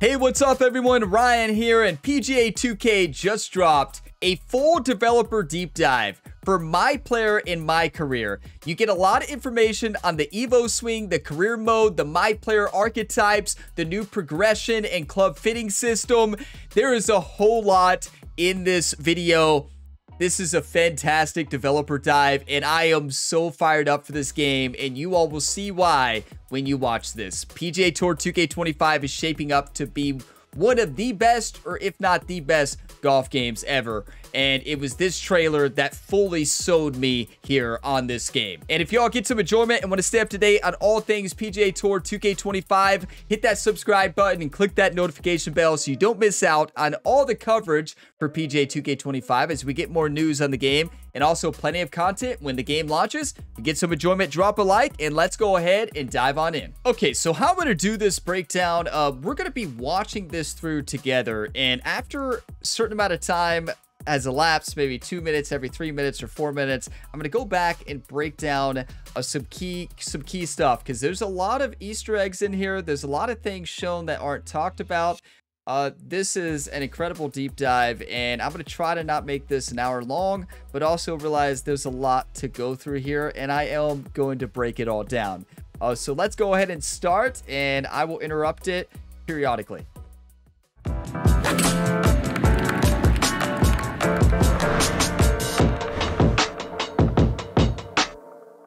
Hey, what's up everyone? Ryan here, and PGA 2K just dropped a full developer deep dive for my player in my career. You get a lot of information on the Evo swing, the career mode, the my player archetypes, the new progression and club fitting system. There is a whole lot in this video. This is a fantastic developer dive, and I am so fired up for this game, and you all will see why when you watch this. PGA Tour 2K25 is shaping up to be one of the best, or if not the best, golf games ever. And it was this trailer that fully sold me here on this game. And if y'all get some enjoyment and want to stay up to date on all things PGA Tour 2K25, hit that subscribe button and click that notification bell so you don't miss out on all the coverage for PGA 2K25 as we get more news on the game, and also plenty of content when the game launches. To get some enjoyment, drop a like, and let's go ahead and dive on in. Okay, so how I'm going to do this breakdown, we're going to be watching this through together, and after a certain amount of time has elapsed, maybe 2 minutes, every 3 minutes or 4 minutes, I'm going to go back and break down some key stuff, because there's a lot of Easter eggs in here. There's a lot of things shown that aren't talked about. This is an incredible deep dive, and I'm going to try to not make this an hour long, but also realize there's a lot to go through here, and I am going to break it all down. So let's go ahead and start, and I will interrupt it periodically.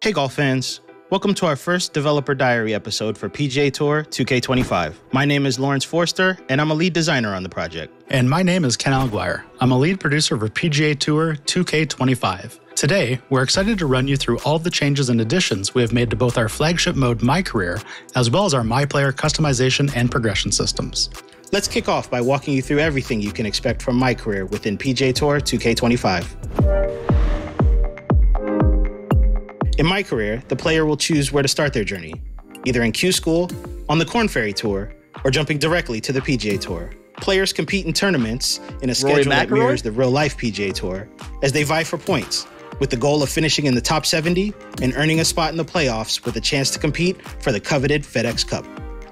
Hey golf fans, welcome to our first Developer Diary episode for PGA Tour 2K25. My name is Lawrence Forster, and I'm a lead designer on the project. And my name is Ken Alguire. I'm a lead producer for PGA Tour 2K25. Today, we're excited to run you through all of the changes and additions we have made to both our flagship mode My Career, as well as our My Player customization and progression systems. Let's kick off by walking you through everything you can expect from My Career within PGA Tour 2K25. In My Career, the player will choose where to start their journey, either in Q School, on the Korn Ferry Tour, or jumping directly to the PGA Tour. Players compete in tournaments in a schedule that mirrors the real-life PGA Tour as they vie for points, with the goal of finishing in the top 70 and earning a spot in the playoffs with a chance to compete for the coveted FedEx Cup.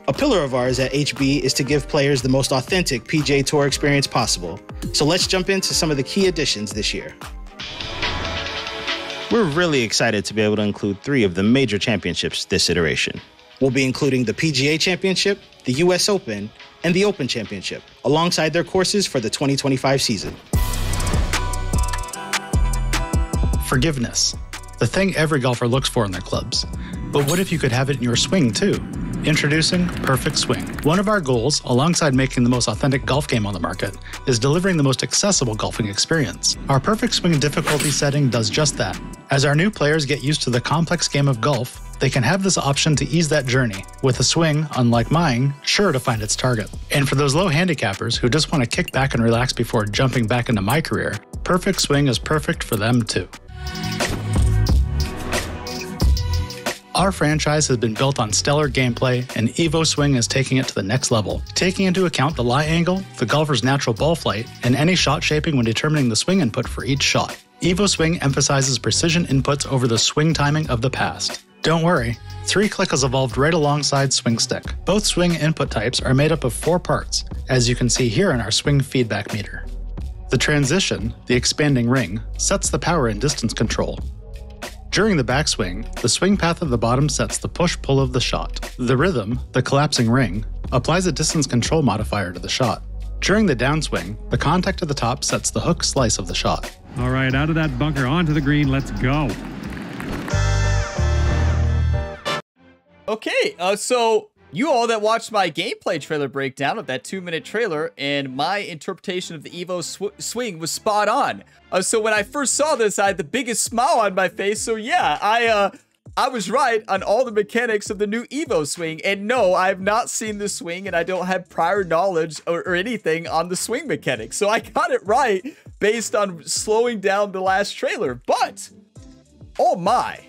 A pillar of ours at HB is to give players the most authentic PGA Tour experience possible, so let's jump into some of the key additions this year. We're really excited to be able to include 3 of the major championships this iteration. We'll be including the PGA Championship, the US Open, and the Open Championship, alongside their courses for the 2025 season. Forgiveness, the thing every golfer looks for in their clubs. But what if you could have it in your swing too? Introducing Perfect Swing. One of our goals, alongside making the most authentic golf game on the market, is delivering the most accessible golfing experience. Our Perfect Swing difficulty setting does just that. As our new players get used to the complex game of golf, they can have this option to ease that journey, with a swing, unlike mine, sure to find its target. And for those low handicappers who just want to kick back and relax before jumping back into My Career, Perfect Swing is perfect for them too. Our franchise has been built on stellar gameplay, and Evo Swing is taking it to the next level, taking into account the lie angle, the golfer's natural ball flight, and any shot shaping when determining the swing input for each shot. Evo Swing emphasizes precision inputs over the swing timing of the past. Don't worry, 3-Click has evolved right alongside Swing Stick. Both swing input types are made up of 4 parts, as you can see here in our swing feedback meter. The transition, the expanding ring, sets the power and distance control. During the backswing, the swing path at the bottom sets the push-pull of the shot. The rhythm, the collapsing ring, applies a distance control modifier to the shot. During the downswing, the contact at the top sets the hook slice of the shot. All right, out of that bunker, onto the green, let's go. Okay, so you all that watched my gameplay trailer breakdown of that 2-minute trailer, and my interpretation of the Evo swing was spot on. So when I first saw this, I had the biggest smile on my face. So yeah, I was right on all the mechanics of the new Evo swing. And no, I have not seen the swing, and I don't have prior knowledge or anything on the swing mechanics. So I got it right based on slowing down the last trailer. But, oh my,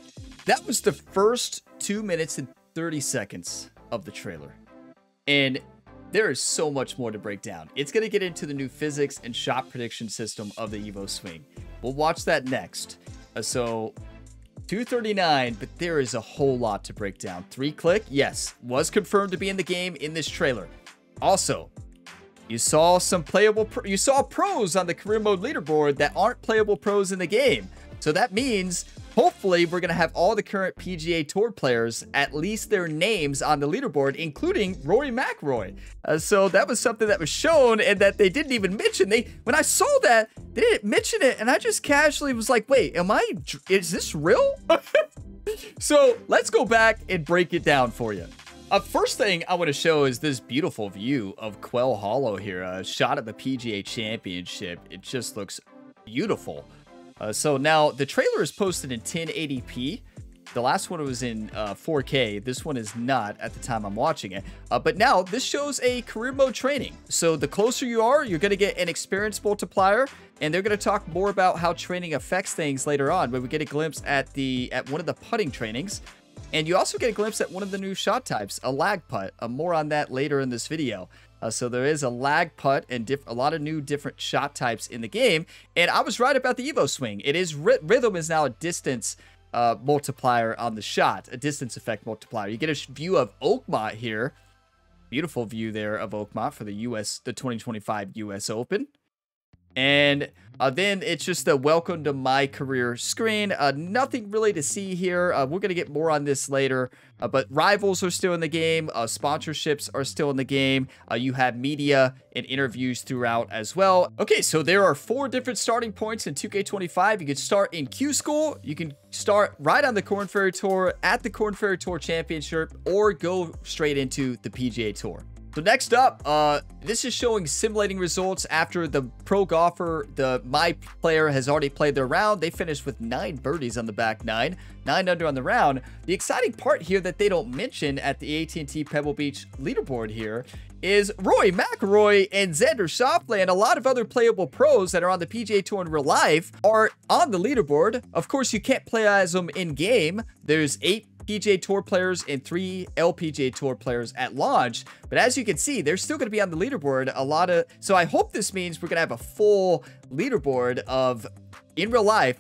that was the first 2 minutes and 30 seconds of the trailer, and there is so much more to break down. It's going to get into the new physics and shot prediction system of the Evo swing. We'll watch that next. So 239, but there is a whole lot to break down. 3-Click, yes, was confirmed to be in the game in this trailer. Also, You saw some you saw pros on the career mode leaderboard that aren't playable pros in the game. So that means hopefully we're going to have all the current PGA Tour players, at least their names on the leaderboard, including Rory McIlroy. So that was something that was shown and that they didn't even mention. When I saw that, they didn't mention it, and I just casually was like, wait, is this real? So let's go back and break it down for you. First thing I want to show is this beautiful view of Quail Hollow here, a shot at the PGA Championship. It just looks beautiful. So now the trailer is posted in 1080p. The last one was in 4K. This one is not at the time I'm watching it. But now this shows a career mode training. So the closer you are, you're going to get an experience multiplier. And they're going to talk more about how training affects things later on. But we get a glimpse at one of the putting trainings. And you also get a glimpse at one of the new shot types, a lag putt. More on that later in this video. So there is a lag putt and a lot of new different shot types in the game. And I was right about the Evo swing. It is rhythm is now a distance multiplier on the shot, a distance effect multiplier. You get a view of Oakmont here. Beautiful view there of Oakmont for the 2025 US Open. And then it's just a welcome to my career screen. Nothing really to see here. We're going to get more on this later. But rivals are still in the game. Sponsorships are still in the game. You have media and interviews throughout as well. Okay, so there are 4 different starting points in 2K25. You can start in Q School. You can start right on the Korn Ferry Tour at the Korn Ferry Tour Championship, or go straight into the PGA Tour. So next up, this is showing simulating results after the pro golfer, my player has already played their round. They finished with 9 birdies on the back 9 under on the round. The exciting part here that they don't mention at the AT&T Pebble Beach leaderboard here is Rory McIlroy and Xander Schauffele and a lot of other playable pros that are on the PGA Tour in real life are on the leaderboard. Of course, you can't play as them in game. There's 8 PGA Tour players and 3 LPGA Tour players at launch. But as you can see, they're still going to be on the leaderboard. So I hope this means we're going to have a full leaderboard of, in real life,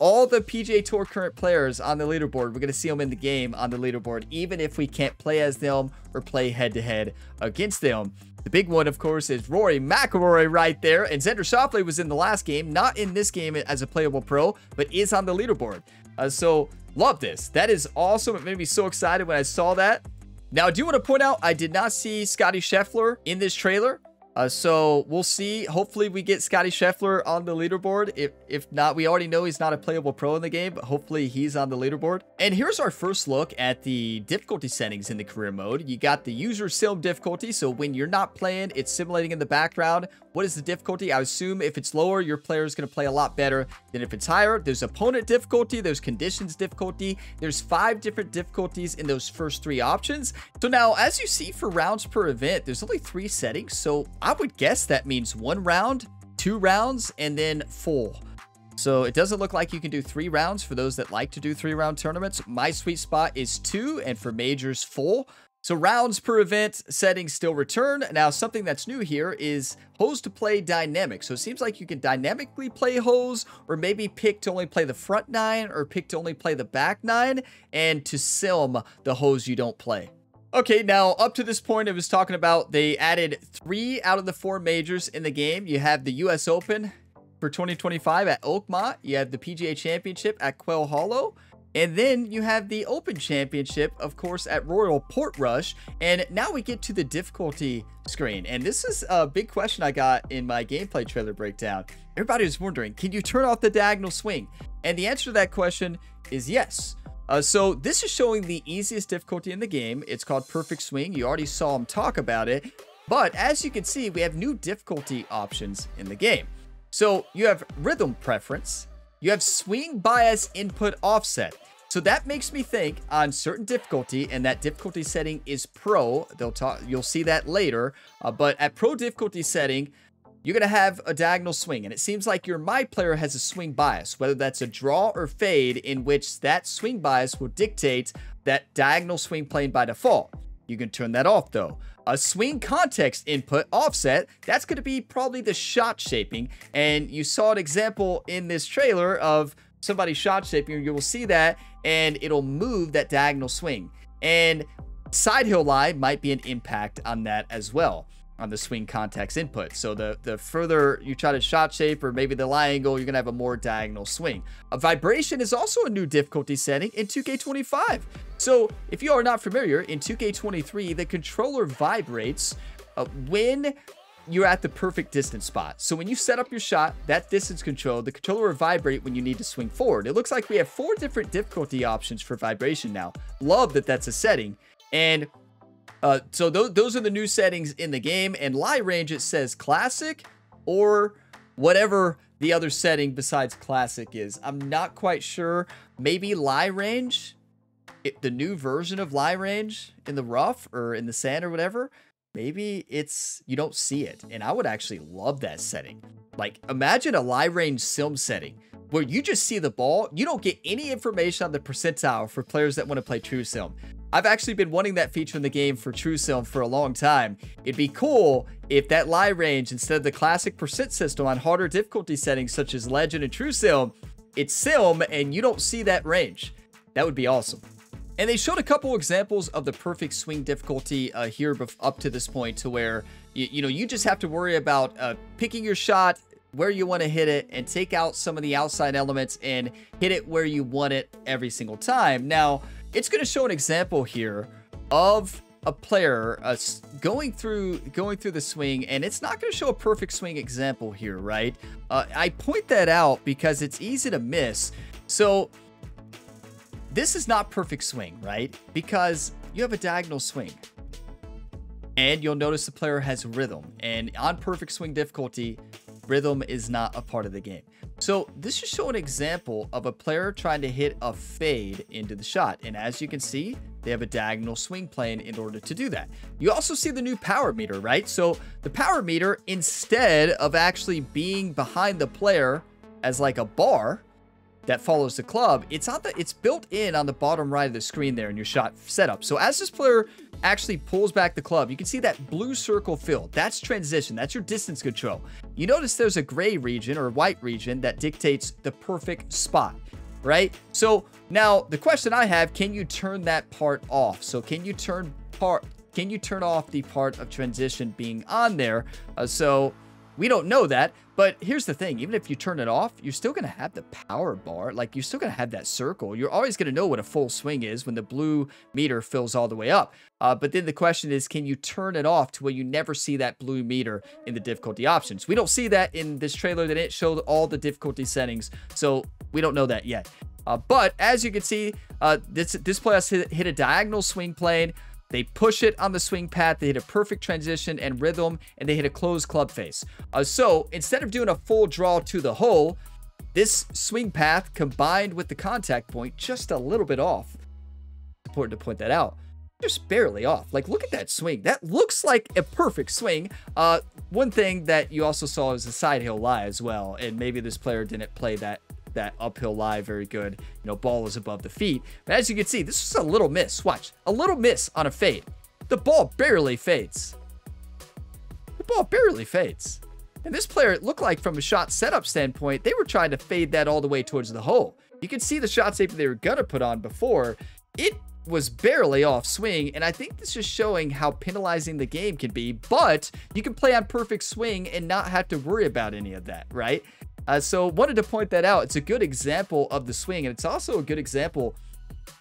all the PGA Tour current players on the leaderboard. We're going to see them in the game on the leaderboard, even if we can't play as them or play head-to-head against them. The big one, of course, is Rory McIlroy right there. And Xander Schauffele was in the last game, not in this game as a playable pro, but is on the leaderboard. So love this. That is awesome. It made me so excited when I saw that. Now, I do want to point out, I did not see Scotty Scheffler in this trailer. So we'll see. Hopefully we get Scotty Scheffler on the leaderboard. If not, we already know he's not a playable pro in the game, but hopefully he's on the leaderboard. And here's our first look at the difficulty settings in the career mode. You got the user sim difficulty. So when you're not playing, it's simulating in the background. What is the difficulty? I assume if it's lower, your player is going to play a lot better than if it's higher. There's opponent difficulty. There's conditions difficulty. There's 5 different difficulties in those first 3 options. So now, as you see for rounds per event, there's only 3 settings. So I would guess that means 1 round, 2 rounds, and then full. So it doesn't look like you can do 3 rounds for those that like to do 3-round tournaments. My sweet spot is 2, and for majors, full. So rounds per event settings still return. Now, something that's new here is hose to play dynamic. So it seems like you can dynamically play hose, or maybe pick to only play the front 9, or pick to only play the back 9, and to sim the hose you don't play. Okay, now up to this point, it was talking about they added 3 out of the 4 majors in the game. You have the US Open for 2025 at Oakmont. You have the PGA Championship at Quail Hollow. And then you have the Open Championship, of course, at Royal Portrush. And now we get to the difficulty screen. And this is a big question I got in my gameplay trailer breakdown. Everybody was wondering, can you turn off the diagonal swing? And the answer to that question is yes. So this is showing the easiest difficulty in the game. It's called Perfect Swing. You already saw him talk about it. But as you can see, we have new difficulty options in the game. So you have rhythm preference. You have swing bias input offset. So that makes me think on certain difficulty, and that difficulty setting is pro. You'll see that later. But at pro difficulty setting, you're going to have a diagonal swing. And it seems like your my player has a swing bias, whether that's a draw or fade, in which that swing bias will dictate that diagonal swing plane by default. You can turn that off though. A swing context input offset, that's going to be probably the shot shaping. And you saw an example in this trailer of somebody shot shaping. You will see that, and it'll move that diagonal swing. And side hill lie might be an impact on that as well. on the swing context input. So the further you try to shot shape or maybe the lie angle, you're going to have a more diagonal swing. A vibration is also a new difficulty setting in 2K25. So if you are not familiar, in 2K23, the controller vibrates when you're at the perfect distance spot. So when you set up your shot, that distance control, the controller will vibrate when you need to swing forward. It looks like we have 4 different difficulty options for vibration now. Love that that's a setting. And so those are the new settings in the game. And lie range, it says classic or whatever the other setting besides classic is. I'm not quite sure. Maybe lie range, the new version of lie range in the rough or in the sand or whatever. Maybe it's, you don't see it. And I would actually love that setting. Like, imagine a lie range sim setting where you just see the ball. You don't get any information on the percentile for players that want to play true sim. I've actually been wanting that feature in the game for true sim for a long time. It'd be cool if that lie range, instead of the classic percent system on harder difficulty settings such as legend and true sim, it's sim and you don't see that range. That would be awesome. And they showed a couple examples of the perfect swing difficulty here up to this point, to where you just have to worry about picking your shot, where you want to hit it, and take out some of the outside elements and hit it where you want it every single time. Now, it's going to show an example here of a player going through the swing, and it's not going to show a perfect swing example here, right? I point that out because it's easy to miss. So this is not perfect swing, right? Because you have a diagonal swing. And you'll notice the player has rhythm. And on perfect swing difficulty, rhythm is not a part of the game. So this should show an example of a player trying to hit a fade into the shot. And as you can see, they have a diagonal swing plane in order to do that. You also see the new power meter, right? So the power meter, instead of actually being behind the player as like a bar that follows the club, it's built in on the bottom right of the screen there in your shot setup. So as this player actually pulls back the club, you can see that blue circle filled. That's transition. That's your distance control. You notice there's a gray region or white region that dictates the perfect spot, right? So now the question I have, can you turn that part off? So can you turn off the part of transition being on there? So we don't know that, but here's the thing. Even if you turn it off, you're still going to have the power bar. Like, you're still going to have that circle. You're always going to know what a full swing is when the blue meter fills all the way up. But then the question is, can you turn it off to where you never see that blue meter in the difficulty options? We don't see that in this trailer. That it showed all the difficulty settings, so we don't know that yet. But as you can see, this player has hit a diagonal swing plane. They push it on the swing path, they hit a perfect transition and rhythm, and they hit a closed club face. So instead of doing a full draw to the hole, this swing path combined with the contact point just a little bit off. Important to point that out. Just barely off. Like, look at that swing. That looks like a perfect swing. One thing that you also saw is a side hill lie as well, and maybe this player didn't play that uphill lie very good. Ball is above the feet. But as you can see, this is a little miss. Watch. A little miss on a fade. The ball barely fades. The ball barely fades. And this player, it looked like from a shot setup standpoint, they were trying to fade that all the way towards the hole. You can see the shot safety they were going to put on before. It was barely off swing, and I think this is showing how penalizing the game can be, but you can play on perfect swing and not have to worry about any of that, right? So wanted to point that out. It's a good example of the swing, and it's also a good example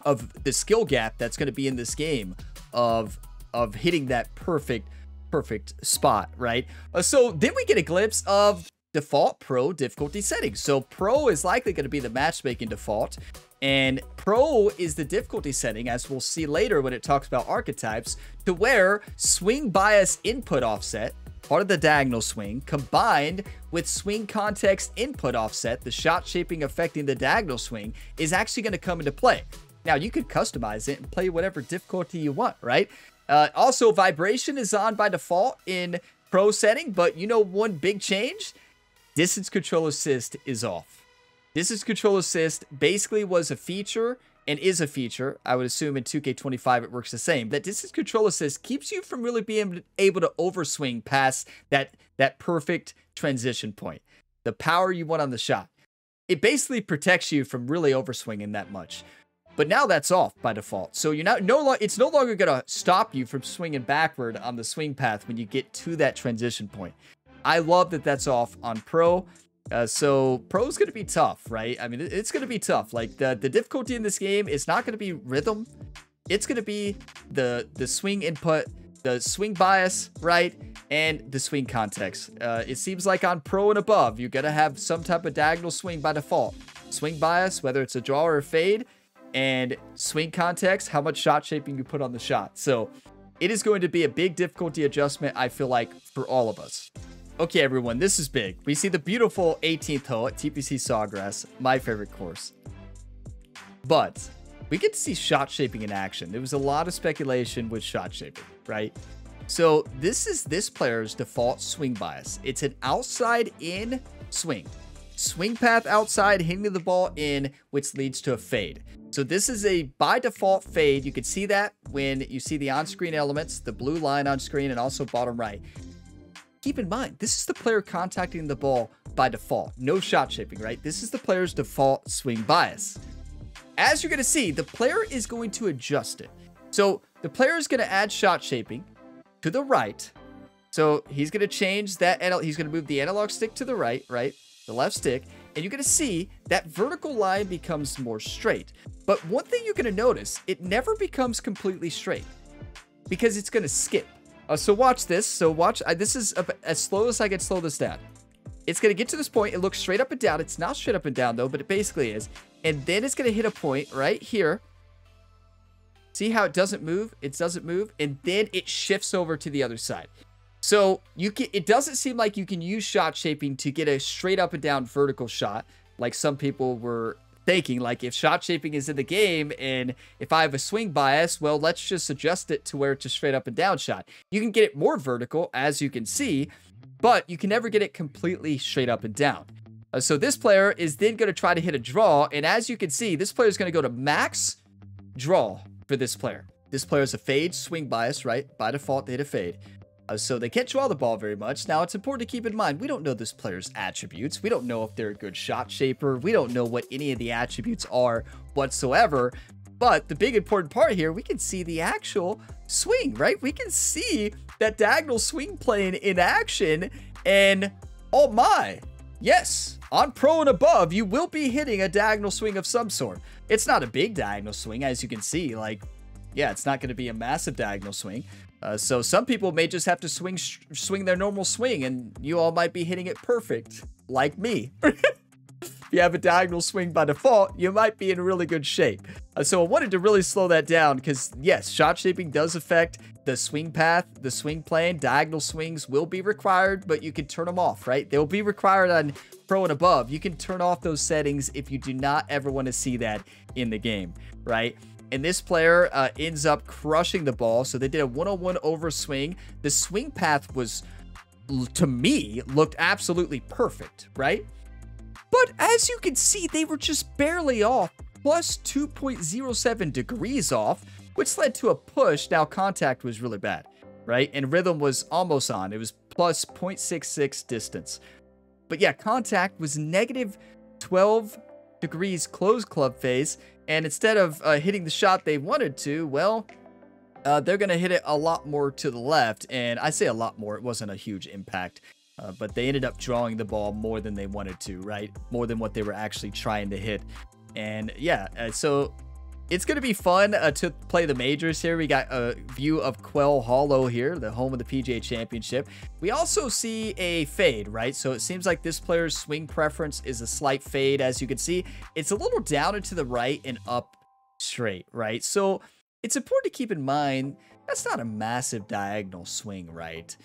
of the skill gap that's going to be in this game of hitting that perfect spot, right? So then we get a glimpse of default pro difficulty settings. So pro is likely going to be the matchmaking default, and pro is the difficulty setting, as we'll see later when it talks about archetypes, to where swing bias input offset, part of the diagonal swing, combined with swing context input offset, the shot shaping affecting the diagonal swing, is actually going to come into play. Now, you could customize it and play whatever difficulty you want, right? Also, vibration is on by default in pro setting, but one big change? Distance control assist is off. Distance control assist basically was a feature and is a feature. I would assume in 2K25 it works the same. That distance control assist keeps you from really being able to overswing past that perfect transition point. The power you want on the shot. It basically protects you from really overswinging that much. But now that's off by default. So you're not it's no longer going to stop you from swinging backward on the swing path when you get to that transition point. I love that that's off on Pro. So Pro is going to be tough, right? I mean, it's going to be tough. Like the difficulty in this game is not going to be rhythm. It's going to be the swing input, the swing bias, right? And the swing context. It seems like on Pro and above, you're going to have some type of diagonal swing by default. Swing bias, whether it's a draw or a fade, and swing context, how much shot shaping you put on the shot. So it is going to be a big difficulty adjustment, I feel like, for all of us. Okay, everyone, this is big. We see the beautiful 18th hole at TPC Sawgrass, my favorite course. But we get to see shot shaping in action. There was a lot of speculation with shot shaping, right? So this is this player's default swing bias. It's an outside in swing. Swing path outside, hitting the ball in, which leads to a fade. So this is a by default fade. You can see that when you see the on-screen elements, the blue line on screen, and also bottom right. Keep in mind, this is the player contacting the ball by default. No shot shaping, right? This is the player's default swing bias. As you're going to see, the player is going to adjust it. So the player is going to add shot shaping to the right. So he's going to change that. He's going to move the analog stick to the right, the left stick. And you're going to see that vertical line becomes more straight. But one thing you're going to notice, it never becomes completely straight because it's going to skip. So watch this. So watch. This is as slow as I can slow this down. It's going to get to this point. It looks straight up and down. It's not straight up and down, though, but it basically is. And then it's going to hit a point right here. See how it doesn't move? It doesn't move. And then it shifts over to the other side. So it doesn't seem like you can use shot shaping to get a straight up and down vertical shot like some people were thinking. Like if shot shaping is in the game and if I have a swing bias, well, let's just adjust it to where it's a straight up and down shot. You can get it more vertical, as you can see, but you can never get it completely straight up and down. So this player is then going to try to hit a draw. And as you can see, this player is going to go to max draw for this player. This player is a fade swing bias, right? By default, they hit a fade. So they can't draw the ball very much. Now, it's important to keep in mind, we don't know this player's attributes. We don't know if they're a good shot shaper. We don't know what any of the attributes are whatsoever. But the big important part here, we can see the actual swing, right? We can see that diagonal swing plane in action. And oh my, yes, on Pro and above, you will be hitting a diagonal swing of some sort. It's not a big diagonal swing, as you can see. Like, yeah, it's not going to be a massive diagonal swing. So some people may just have to swing their normal swing, and you all might be hitting it perfect, like me. If you have a diagonal swing by default, you might be in really good shape. So I wanted to really slow that down because, yes, shot shaping does affect the swing path, the swing plane. Diagonal swings will be required, but you can turn them off, right? They'll be required on Pro and above. You can turn off those settings if you do not ever want to see that in the game, right? And this player ends up crushing the ball. So they did a 101 overswing. The swing path was, to me, looked absolutely perfect, right? But as you can see, they were just barely off, plus 2.07 degrees off, which led to a push. Now, contact was really bad, right? And rhythm was almost on. It was plus 0.66 distance. But yeah, contact was negative 12 degrees closed club face. And instead of hitting the shot they wanted to, well, they're going to hit it a lot more to the left. And I say a lot more. It wasn't a huge impact. But they ended up drawing the ball more than they wanted to, right? More than what they were actually trying to hit. And yeah, so it's going to be fun to play the majors here. We got a view of Quail Hollow here, the home of the PGA Championship. We also see a fade, right? So it seems like this player's swing preference is a slight fade. As you can see, it's a little down and to the right and up straight, right? So it's important to keep in mind, that's not a massive diagonal swing, right?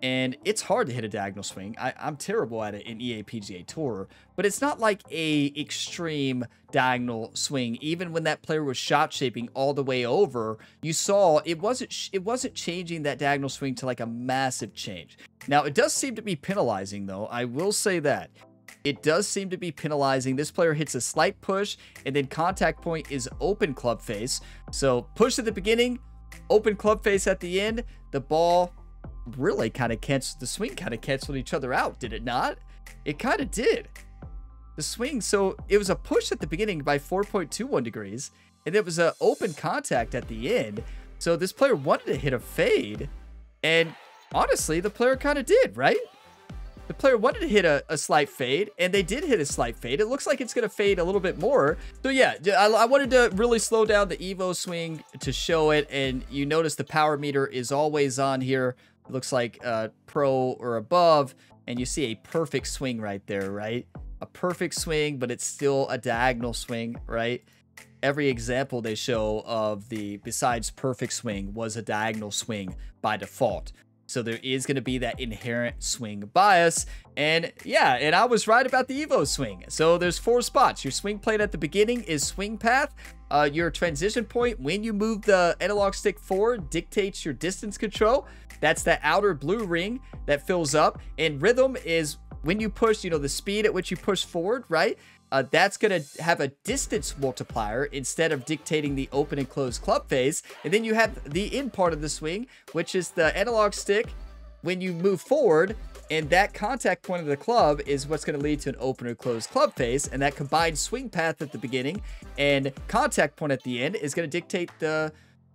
And it's hard to hit a diagonal swing. I'm terrible at it in EA PGA Tour, but it's not like a extreme diagonal swing. Even when that player was shot shaping all the way over, you saw it wasn't changing that diagonal swing to like a massive change. Now, it does seem to be penalizing, though. I will say that. It does seem to be penalizing. This player hits a slight push, and then contact point is open club face. So push at the beginning, open club face at the end. The ball really kind of canceled, the swing kind of canceled each other out, did it not? It kind of did. The swing, so it was a push at the beginning by 4.21 degrees, and it was an open contact at the end. So this player wanted to hit a fade, and honestly, the player kind of did, right? The player wanted to hit a slight fade, and they did hit a slight fade. It looks like it's going to fade a little bit more. So yeah, I wanted to really slow down the Evo swing to show it, and you notice the power meter is always on here. It looks like pro or above, and you see a perfect swing right there, right? A perfect swing, but it's still a diagonal swing, right? Every example they show of the besides perfect swing was a diagonal swing by default. So there is going to be that inherent swing bias. And yeah, and I was right about the Evo swing. So there's 4 spots. Your swing plane at the beginning is swing path. Your transition point, when you move the analog stick forward, dictates your distance control. That's that outer blue ring that fills up. And rhythm is when you push, you know, the speed at which you push forward, right? That's going to have a distance multiplier instead of dictating the open and closed club face. And then you have the in part of the swing, which is the analog stick when you move forward. And that contact point of the club is what's going to lead to an open or closed club face. And that combined swing path at the beginning and contact point at the end is going to dictate the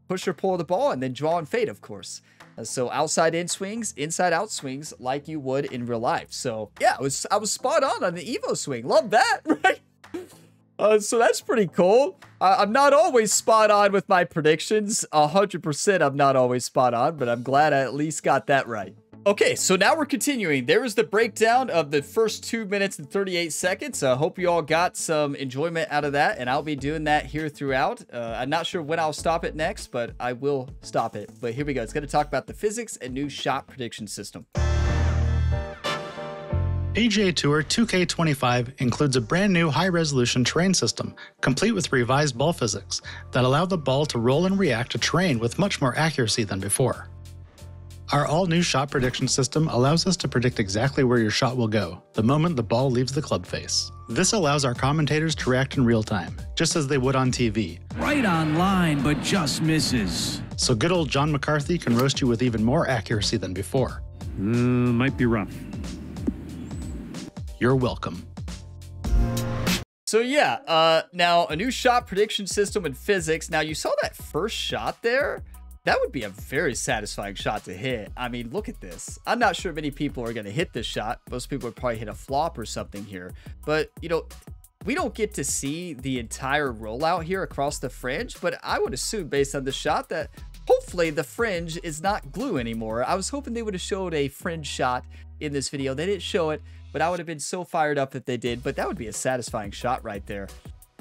push or pull of the ball and then draw and fade, of course. So outside in swings, inside out swings, like you would in real life. So yeah, I was spot on the Evo swing. Love that, right? So that's pretty cool. I'm not always spot on with my predictions. 100% I'm not always spot on, but I'm glad I at least got that right. Okay, so now we're continuing. There is the breakdown of the first 2 minutes and 38 seconds. I hope you all got some enjoyment out of that, and I'll be doing that here throughout. I'm not sure when I'll stop it next, but I will stop it. But here we go. It's going to talk about the physics and new shot prediction system. PGA Tour 2K25 includes a brand new high-resolution terrain system, complete with revised ball physics, that allow the ball to roll and react to terrain with much more accuracy than before. Our all-new shot prediction system allows us to predict exactly where your shot will go, the moment the ball leaves the club face. This allows our commentators to react in real time, just as they would on TV. Right on line, but just misses. So good old John McCarthy can roast you with even more accuracy than before. Might be rough. You're welcome. So yeah, now a new shot prediction system and physics. Now you saw that first shot there? That would be a very satisfying shot to hit. I mean, look at this. I'm not sure many people are going to hit this shot. Most people would probably hit a flop or something here. But, you know, we don't get to see the entire rollout here across the fringe. But I would assume, based on the shot, that hopefully the fringe is not glue anymore. I was hoping they would have showed a fringe shot in this video. They didn't show it, but I would have been so fired up if they did. But that would be a satisfying shot right there.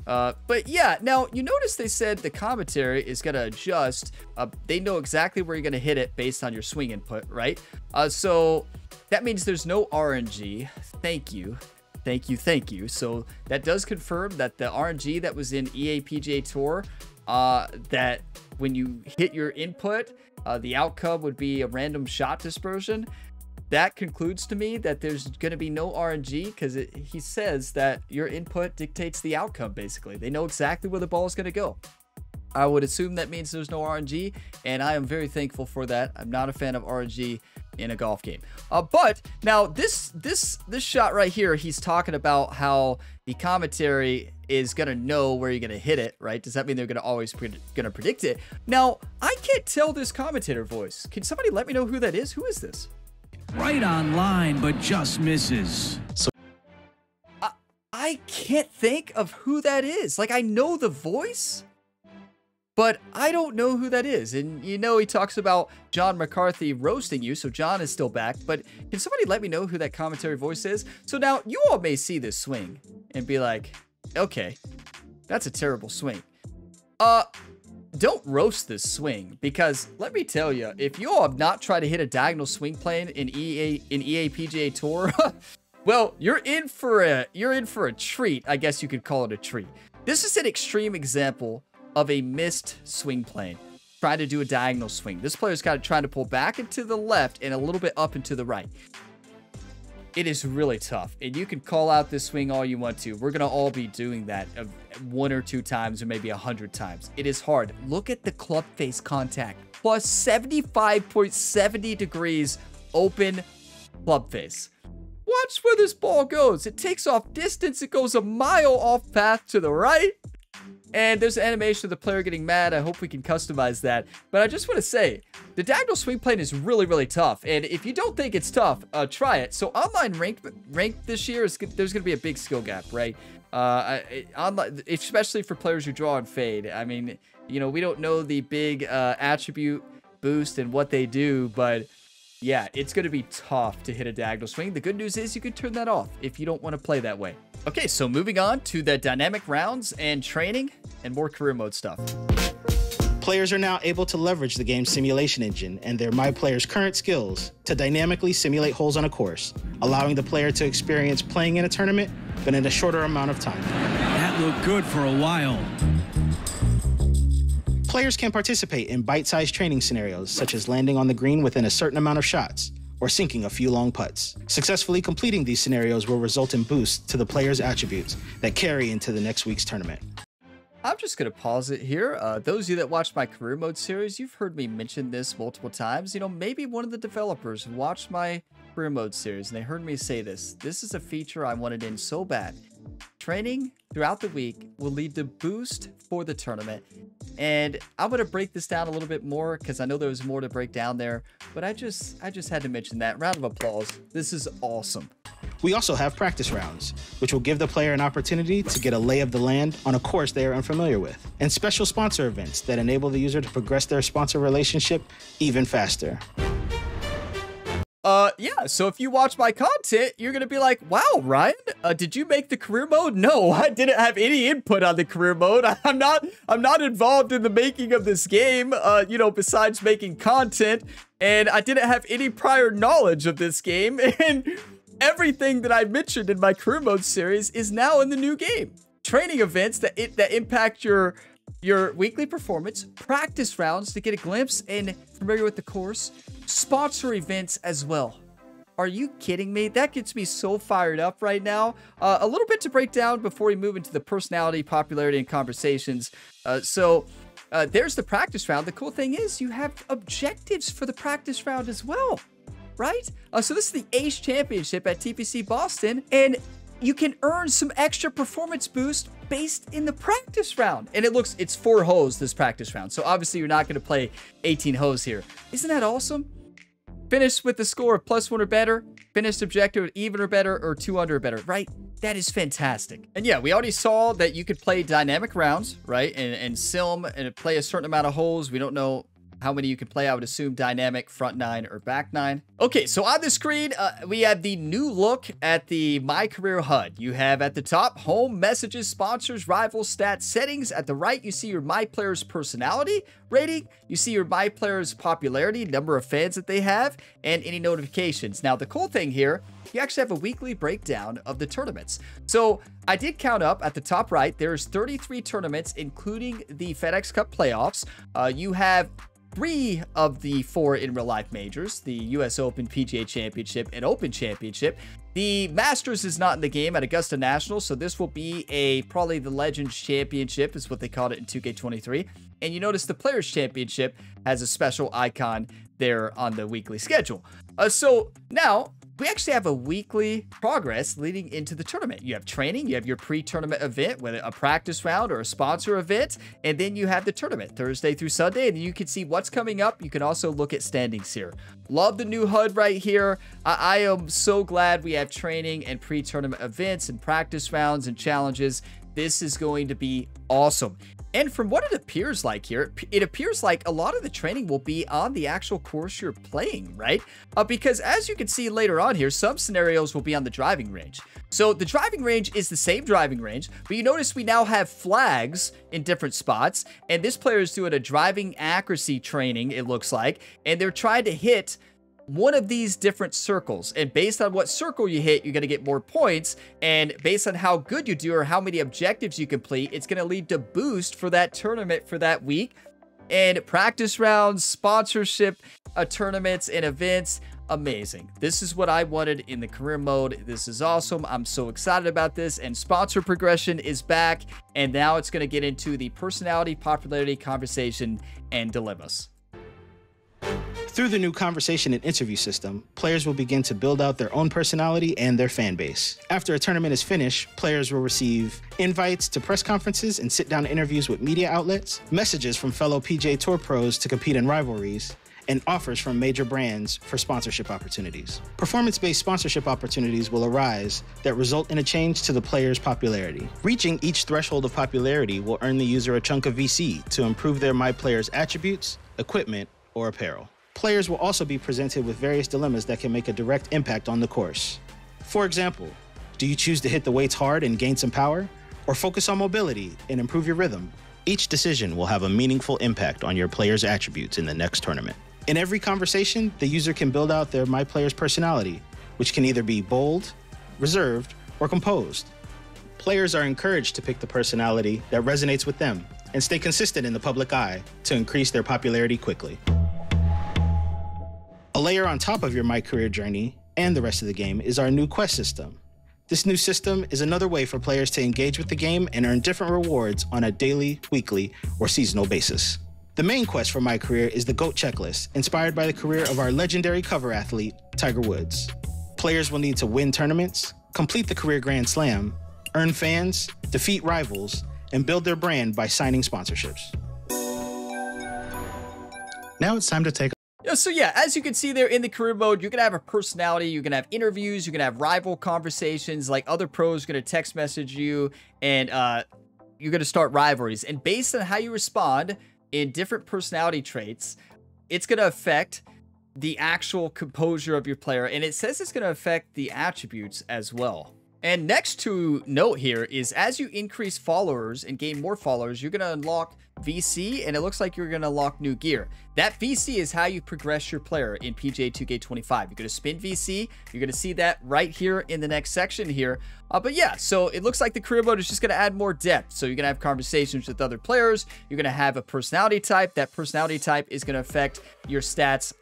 But yeah, now you notice they said the commentary is going to adjust. They know exactly where you're going to hit it based on your swing input, right? So that means there's no RNG. Thank you. Thank you. Thank you. So that does confirm that the RNG that was in EA PGA Tour, that when you hit your input, the outcome would be a random shot dispersion. That concludes to me that there's going to be no RNG because he says that your input dictates the outcome, basically. They know exactly where the ball is going to go. I would assume that means there's no RNG, and I am very thankful for that. I'm not a fan of RNG in a golf game. But now this shot right here, he's talking about how the commentary is going to know where you're going to hit it, right? Does that mean they're going to always predict it? Now, I can't tell this commentator voice. Can somebody let me know who that is? Who is this? Right on line, but just misses. So I can't think of who that is. Like, I know the voice, but I don't know who that is. And you know, he talks about John McCarthy roasting you, so John is still back. But can somebody let me know who that commentary voice is? So now you all may see this swing and be like, okay, that's a terrible swing. Don't roast this swing, because let me tell you, if you all have not tried to hit a diagonal swing plane in EA PGA Tour, well, you're in for a treat. I guess you could call it a treat. This is an extreme example of a missed swing plane trying to do a diagonal swing. This player's kind of trying to pull back and to the left and a little bit up and to the right. It is really tough, and you can call out this swing all you want to. We're going to all be doing that 1 or 2 times or maybe 100 times. It is hard. Look at the club face contact. Plus 75.70 degrees open club face. Watch where this ball goes. It takes off distance. It goes a mile off path to the right. And there's an animation of the player getting mad. I hope we can customize that. But I just want to say, the diagonal swing plane is really, really tough. And if you don't think it's tough, try it. So online ranked this year, there's going to be a big skill gap, right? Online, especially for players who draw and fade. I mean, you know, we don't know the big attribute boost and what they do, but yeah, it's going to be tough to hit a diagonal swing. The good news is you can turn that off if you don't want to play that way. Okay, so moving on to the dynamic rounds and training and more career mode stuff. Players are now able to leverage the game's simulation engine and their MyPlayer's current skills to dynamically simulate holes on a course, allowing the player to experience playing in a tournament, but in a shorter amount of time. That looked good for a while. Players can participate in bite-sized training scenarios, such as landing on the green within a certain amount of shots, or sinking a few long putts. Successfully completing these scenarios will result in boosts to the player's attributes that carry into the next week's tournament. I'm just going to pause it here. Those of you that watched my career mode series, you've heard me mention this multiple times. You know, maybe one of the developers watched my career mode series and they heard me say this. This is a feature I wanted in so bad. Training throughout the week will lead to boost for the tournament. And I'm going to break this down a little bit more because I know there was more to break down there. But I just had to mention that. Round of applause. This is awesome. We also have practice rounds, which will give the player an opportunity to get a lay of the land on a course they are unfamiliar with, and special sponsor events that enable the user to progress their sponsor relationship even faster. Yeah, so if you watch my content, you're gonna be like, wow, Ryan, did you make the career mode? No, I didn't have any input on the career mode. I'm not involved in the making of this game, you know, besides making content, and I didn't have any prior knowledge of this game, and everything that I mentioned in my career mode series is now in the new game. Training events that impact your weekly performance, practice rounds to get a glimpse and familiar with the course, sponsor events as well. Are you kidding me? That gets me so fired up right now. A little bit to break down before we move into the personality, popularity, and conversations. There's the practice round. The cool thing is you have objectives for the practice round as well, right? So this is the Ace Championship at TPC Boston, and you can earn some extra performance boost based in the practice round. And it's 4 holes this practice round. So obviously you're not going to play 18 holes here. Isn't that awesome? Finish with the score of +1 or better. Finish objective with even or better, or 2 under or better, right? That is fantastic. And yeah, we already saw that you could play dynamic rounds, right? And sim and play a certain amount of holes. We don't know how many you can play. I would assume dynamic, front 9 or back 9. Okay, so on the screen, we have the new look at the My Career HUD. You have at the top, home, messages, sponsors, rivals, stats, settings. At the right, you see your My Player's personality rating. You see your My Player's popularity, number of fans that they have, and any notifications. Now, the cool thing here, you actually have a weekly breakdown of the tournaments. So I did count up at the top right, there's 33 tournaments, including the FedEx Cup playoffs. You have 3 of the 4 in real life majors, the US Open, PGA Championship, and Open Championship. The Masters is not in the game at Augusta National, so this will be probably the Legends Championship is what they called it in 2K23. And you notice the Players Championship has a special icon there on the weekly schedule. So now we actually have a weekly progress leading into the tournament. You have training, you have your pre-tournament event, whether a practice round or a sponsor event, and then you have the tournament Thursday through Sunday, and you can see what's coming up. You can also look at standings here. Love the new HUD right here. I am so glad we have training and pre-tournament events and practice rounds and challenges. This is going to be awesome. And from what it appears like here, it appears like a lot of the training will be on the actual course you're playing, right? Because as you can see later on here, some scenarios will be on the driving range. So the driving range is the same driving range, but you notice we now have flags in different spots, and this player is doing a driving accuracy training, it looks like, and they're trying to hit one of these different circles, and based on what circle you hit, you're going to get more points, and based on how good you do or how many objectives you complete, it's going to lead to boost for that tournament for that week. And practice rounds, sponsorship, tournaments, and events, amazing. This is what I wanted in the career mode. This is awesome. I'm so excited about this, and sponsor progression is back, and now it's going to get into the personality, popularity, conversation, and dilemmas. Through the new conversation and interview system, players will begin to build out their own personality and their fan base. After a tournament is finished, players will receive invites to press conferences and sit-down interviews with media outlets, messages from fellow PGA Tour pros to compete in rivalries, and offers from major brands for sponsorship opportunities. Performance-based sponsorship opportunities will arise that result in a change to the player's popularity. Reaching each threshold of popularity will earn the user a chunk of VC to improve their MyPlayer's attributes, equipment, or apparel. Players will also be presented with various dilemmas that can make a direct impact on the course. For example, do you choose to hit the weights hard and gain some power, or focus on mobility and improve your rhythm? Each decision will have a meaningful impact on your player's attributes in the next tournament. In every conversation, the user can build out their MyPlayer's personality, which can either be bold, reserved, or composed. Players are encouraged to pick the personality that resonates with them and stay consistent in the public eye to increase their popularity quickly. A layer on top of your My Career journey and the rest of the game is our new quest system. This new system is another way for players to engage with the game and earn different rewards on a daily, weekly, or seasonal basis. The main quest for My Career is the GOAT checklist, inspired by the career of our legendary cover athlete, Tiger Woods. Players will need to win tournaments, complete the career Grand Slam, earn fans, defeat rivals, and build their brand by signing sponsorships. Now it's time to take So yeah, as you can see there in the career mode, you're going to have a personality, you're going to have interviews, you're going to have rival conversations, like other pros are going to text message you, and you're going to start rivalries. And based on how you respond in different personality traits, it's going to affect the actual composure of your player, and it says it's going to affect the attributes as well. And next to note here is as you increase followers and gain more followers, you're going to unlock VC, and it looks like you're going to unlock new gear. That VC is how you progress your player in PGA 2K25. You're going to spin VC. You're going to see that right here in the next section here. But yeah, so it looks like the career mode is just going to add more depth. So you're going to have conversations with other players. You're going to have a personality type. That personality type is going to affect your stats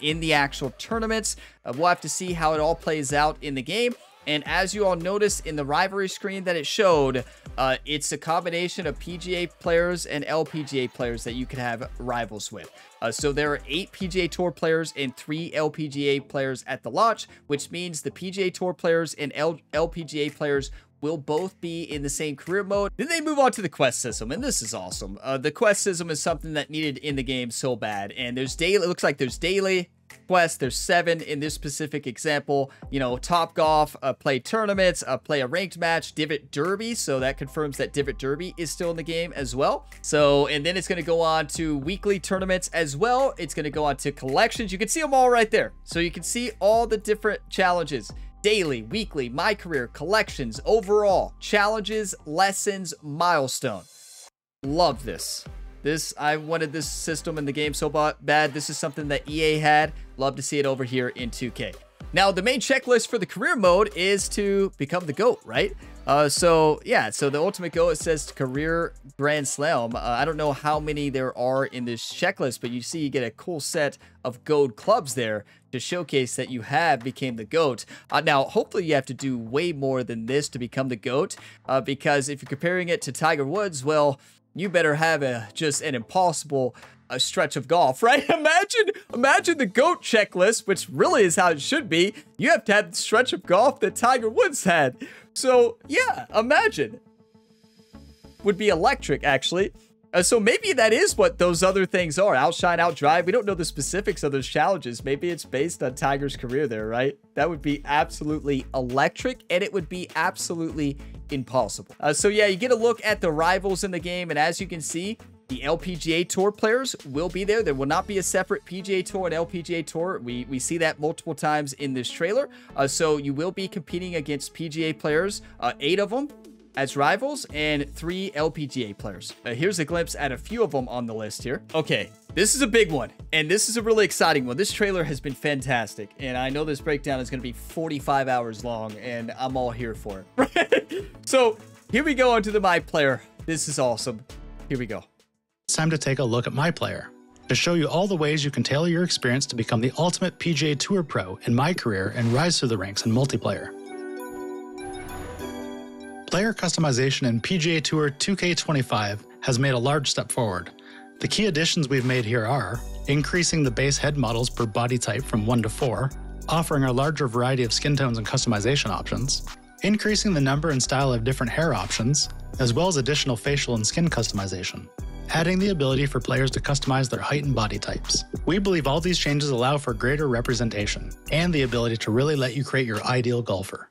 in the actual tournaments. We'll have to see how it all plays out in the game. And as you all noticed in the rivalry screen that it showed, it's a combination of PGA players and LPGA players that you can have rivals with. So there are 8 PGA Tour players and 3 LPGA players at the launch, which means the PGA Tour players and LPGA players will both be in the same career mode. Then they move on to the quest system, and this is awesome. The quest system is something that needed in the game so bad, and there's daily. It looks like there's daily quests. There's 7 in this specific example. You know, Top Golf, play tournaments, play a ranked match, Divot Derby. So that confirms that Divot Derby is still in the game as well. So, and then it's going to go on to weekly tournaments as well. It's going to go on to collections. You can see them all right there. So you can see all the different challenges. Daily, weekly, My Career, collections, overall, challenges, lessons, milestone. Love this. I wanted this system in the game so bad. This is something that EA had. Love to see it over here in 2K. Now, the main checklist for the career mode is to become the GOAT, right? So yeah, so the ultimate goal, it says career Grand Slam. I don't know how many there are in this checklist, but you see you get a cool set of gold clubs there to showcase that you have became the GOAT. Now, hopefully you have to do way more than this to become the GOAT, because if you're comparing it to Tiger Woods, well, you better have just an impossible stretch of golf, right? Imagine the GOAT checklist, which really is how it should be. You have to have the stretch of golf that Tiger Woods had. So yeah, imagine. Would be electric, actually. So maybe that is what those other things are. Outshine, outdrive. We don't know the specifics of those challenges. Maybe it's based on Tiger's career there, right? That would be absolutely electric, and it would be absolutely impossible. So yeah, you get a look at the rivals in the game, and as you can see, the LPGA Tour players will be there. There will not be a separate PGA Tour and LPGA Tour. We see that multiple times in this trailer. So you will be competing against PGA players, 8 of them as rivals, and 3 LPGA players. Here's a glimpse at a few of them on the list here. Okay, this is a big one, and this is a really exciting one. This trailer has been fantastic, and I know this breakdown is going to be 45 hours long, and I'm all here for it. So here we go onto the My Player. This is awesome. Here we go. It's time to take a look at My Player to show you all the ways you can tailor your experience to become the ultimate PGA Tour pro in My Career and rise through the ranks in multiplayer. Player customization in PGA Tour 2K25 has made a large step forward. The key additions we've made here are increasing the base head models per body type from 1 to 4, offering a larger variety of skin tones and customization options, increasing the number and style of different hair options, as well as additional facial and skin customization, adding the ability for players to customize their height and body types. We believe all these changes allow for greater representation and the ability to really let you create your ideal golfer.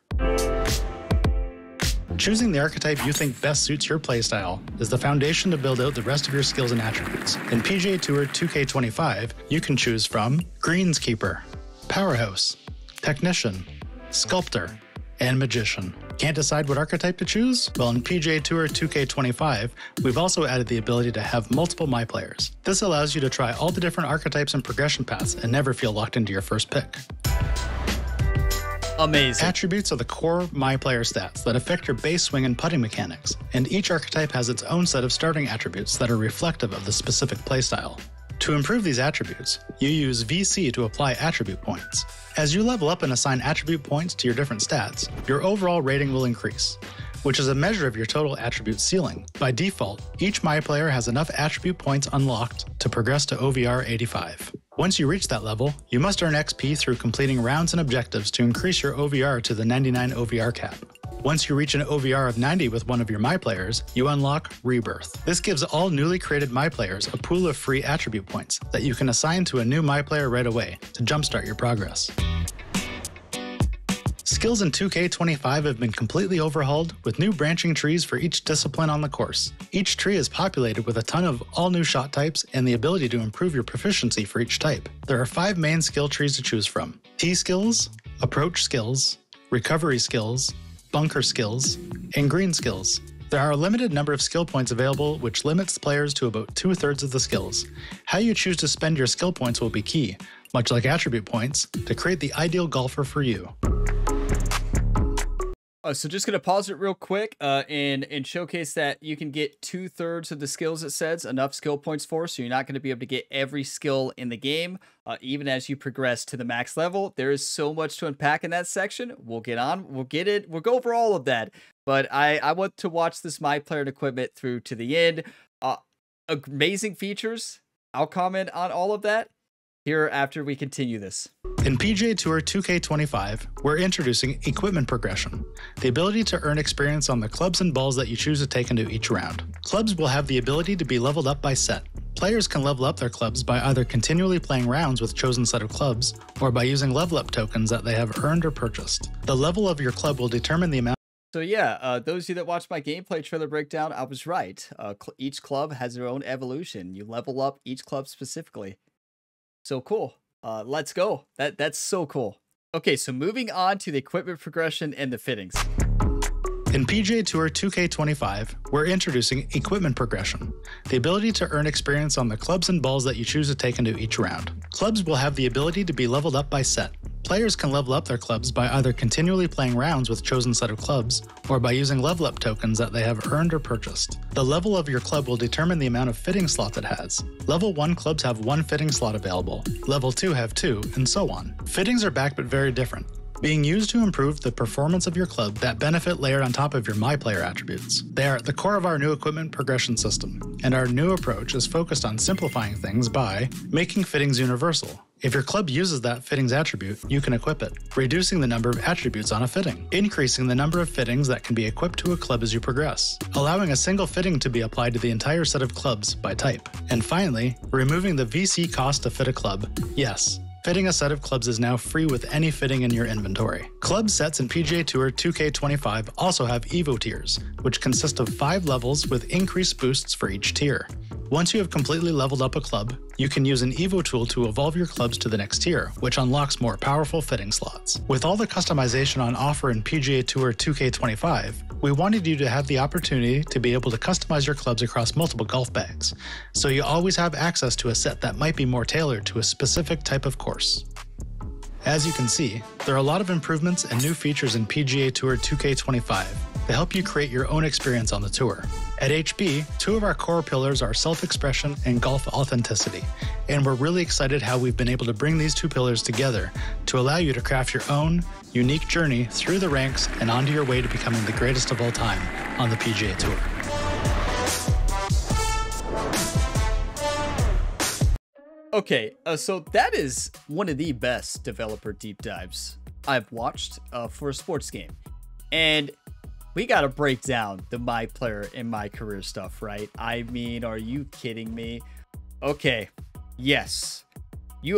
Choosing the archetype you think best suits your playstyle is the foundation to build out the rest of your skills and attributes. In PGA Tour 2K25, you can choose from Greenskeeper, Powerhouse, Technician, Sculptor, and Magician. Can't decide what archetype to choose? Well, in PGA Tour 2K25, we've also added the ability to have multiple My Players. This allows you to try all the different archetypes and progression paths and never feel locked into your first pick. Amazing. Attributes are the core My Player stats that affect your base swing and putting mechanics, and each archetype has its own set of starting attributes that are reflective of the specific playstyle. To improve these attributes, you use VC to apply attribute points. As you level up and assign attribute points to your different stats, your overall rating will increase, which is a measure of your total attribute ceiling. By default, each My Player has enough attribute points unlocked to progress to OVR 85. Once you reach that level, you must earn XP through completing rounds and objectives to increase your OVR to the 99 OVR cap. Once you reach an OVR of 90 with one of your My Players, you unlock Rebirth. This gives all newly created My Players a pool of free attribute points that you can assign to a new My Player right away to jumpstart your progress. Skills in 2K25 have been completely overhauled with new branching trees for each discipline on the course. Each tree is populated with a ton of all new shot types and the ability to improve your proficiency for each type. There are 5 main skill trees to choose from: tee skills, approach skills, recovery skills, bunker skills, and green skills. There are a limited number of skill points available, which limits players to about 2/3 of the skills. How you choose to spend your skill points will be key, much like attribute points, to create the ideal golfer for you. So just going to pause it real quick and showcase that you can get 2/3 of the skills it says, enough skill points for, so you're not going to be able to get every skill in the game, even as you progress to the max level. There is so much to unpack in that section. We'll get on, we'll get it, we'll go over all of that. But I want to watch this My Player and equipment through to the end. Amazing features. I'll comment on all of that here after we continue this. In PGA Tour 2K25, we're introducing equipment progression, the ability to earn experience on the clubs and balls that you choose to take into each round. Clubs will have the ability to be leveled up by set. Players can level up their clubs by either continually playing rounds with chosen set of clubs, or by using level up tokens that they have earned or purchased. The level of your club will determine the amount. So yeah, those of you that watched my gameplay trailer breakdown, I was right. Each club has their own evolution. You level up each club specifically. So cool. Let's go. That's so cool. Okay, so moving on to the equipment progression and the fittings. In PGA Tour 2K25, we're introducing equipment progression, the ability to earn experience on the clubs and balls that you choose to take into each round. Clubs will have the ability to be leveled up by set. Players can level up their clubs by either continually playing rounds with chosen set of clubs, or by using level up tokens that they have earned or purchased. The level of your club will determine the amount of fitting slots it has. Level 1 clubs have 1 fitting slot available, Level 2 have 2, and so on. Fittings are back but very different, being used to improve the performance of your club that benefit layered on top of your My Player attributes. They are at the core of our new equipment progression system, and our new approach is focused on simplifying things by making fittings universal. If your club uses that fittings attribute, you can equip it, reducing the number of attributes on a fitting, increasing the number of fittings that can be equipped to a club as you progress, allowing a single fitting to be applied to the entire set of clubs by type, and finally, removing the VC cost to fit a club. Yes, fitting a set of clubs is now free with any fitting in your inventory. Club sets in PGA Tour 2K25 also have Evo tiers, which consist of 5 levels with increased boosts for each tier. Once you have completely leveled up a club, you can use an Evo tool to evolve your clubs to the next tier, which unlocks more powerful fitting slots. With all the customization on offer in PGA Tour 2K25, we wanted you to have the opportunity to be able to customize your clubs across multiple golf bags, so you always have access to a set that might be more tailored to a specific type of course. As you can see, there are a lot of improvements and new features in PGA Tour 2K25 to help you create your own experience on the tour. At HB, 2 of our core pillars are self-expression and golf authenticity, and we're really excited how we've been able to bring these 2 pillars together to allow you to craft your own unique journey through the ranks and onto your way to becoming the greatest of all time on the PGA Tour. Okay, so that is one of the best developer deep dives I've watched for a sports game. And we got to break down the my player in my career stuff, right? I mean, are you kidding me? Okay, yes.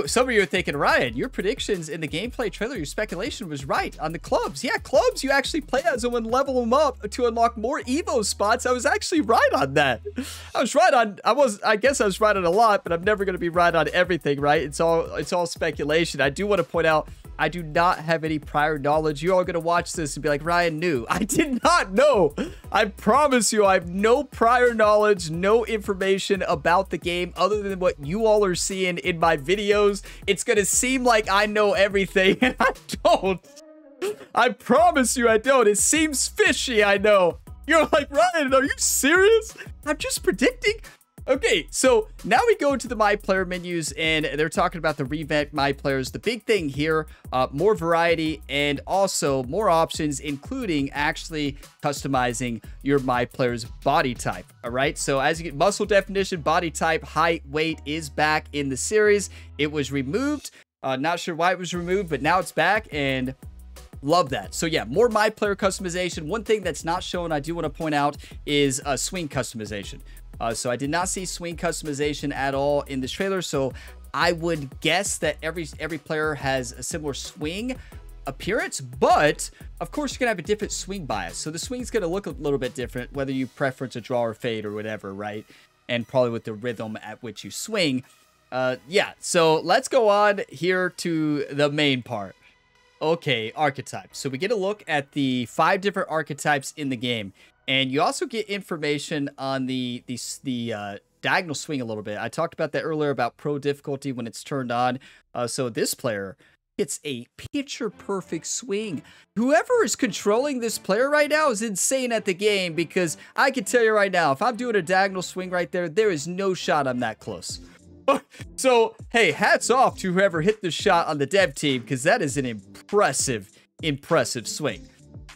Some of you are thinking, Ryan, your predictions in the gameplay trailer, your speculation was right on the clubs. Yeah, clubs, you actually play as them and level them up to unlock more Evo spots. I was actually right on that. I was right on, I guess I was right on a lot, but I'm never going to be right on everything, right? It's all speculation. I do want to point out, I do not have any prior knowledge. You're all going to watch this and be like, Ryan knew. I did not know. I promise you, I have no prior knowledge, no information about the game other than what you all are seeing in my videos. It's going to seem like I know everything, and I don't. I promise you I don't. It seems fishy, I know. You're like, Ryan, are you serious? I'm just predicting. Okay, so now we go to the My Player menus, and they're talking about the revamped My Players. The big thing here, more variety and also more options, including actually customizing your My Player's body type, all right? So as you get muscle definition, body type, height, weight is back in the series. It was removed. Not sure why it was removed, but now it's back, and love that. So yeah, more My Player customization. One thing that's not shown, I do want to point out, is swing customization. So I did not see swing customization at all in this trailer. So I would guess that every player has a similar swing appearance, but of course you're gonna have a different swing bias. So the swing's gonna look a little bit different, whether you preference a draw or fade or whatever, right? And probably with the rhythm at which you swing. Yeah, so let's go on here to the main part. Okay, archetypes. So we get a look at the 5 different archetypes in the game. And you also get information on the diagonal swing a little bit. I talked about that earlier about pro difficulty when it's turned on. So this player gets a picture-perfect swing. Whoever is controlling this player right now is insane at the game, because I can tell you right now, if I'm doing a diagonal swing right there, there is no shot I'm that close. So, hey, hats off to whoever hit this shot on the dev team, because that is an impressive swing.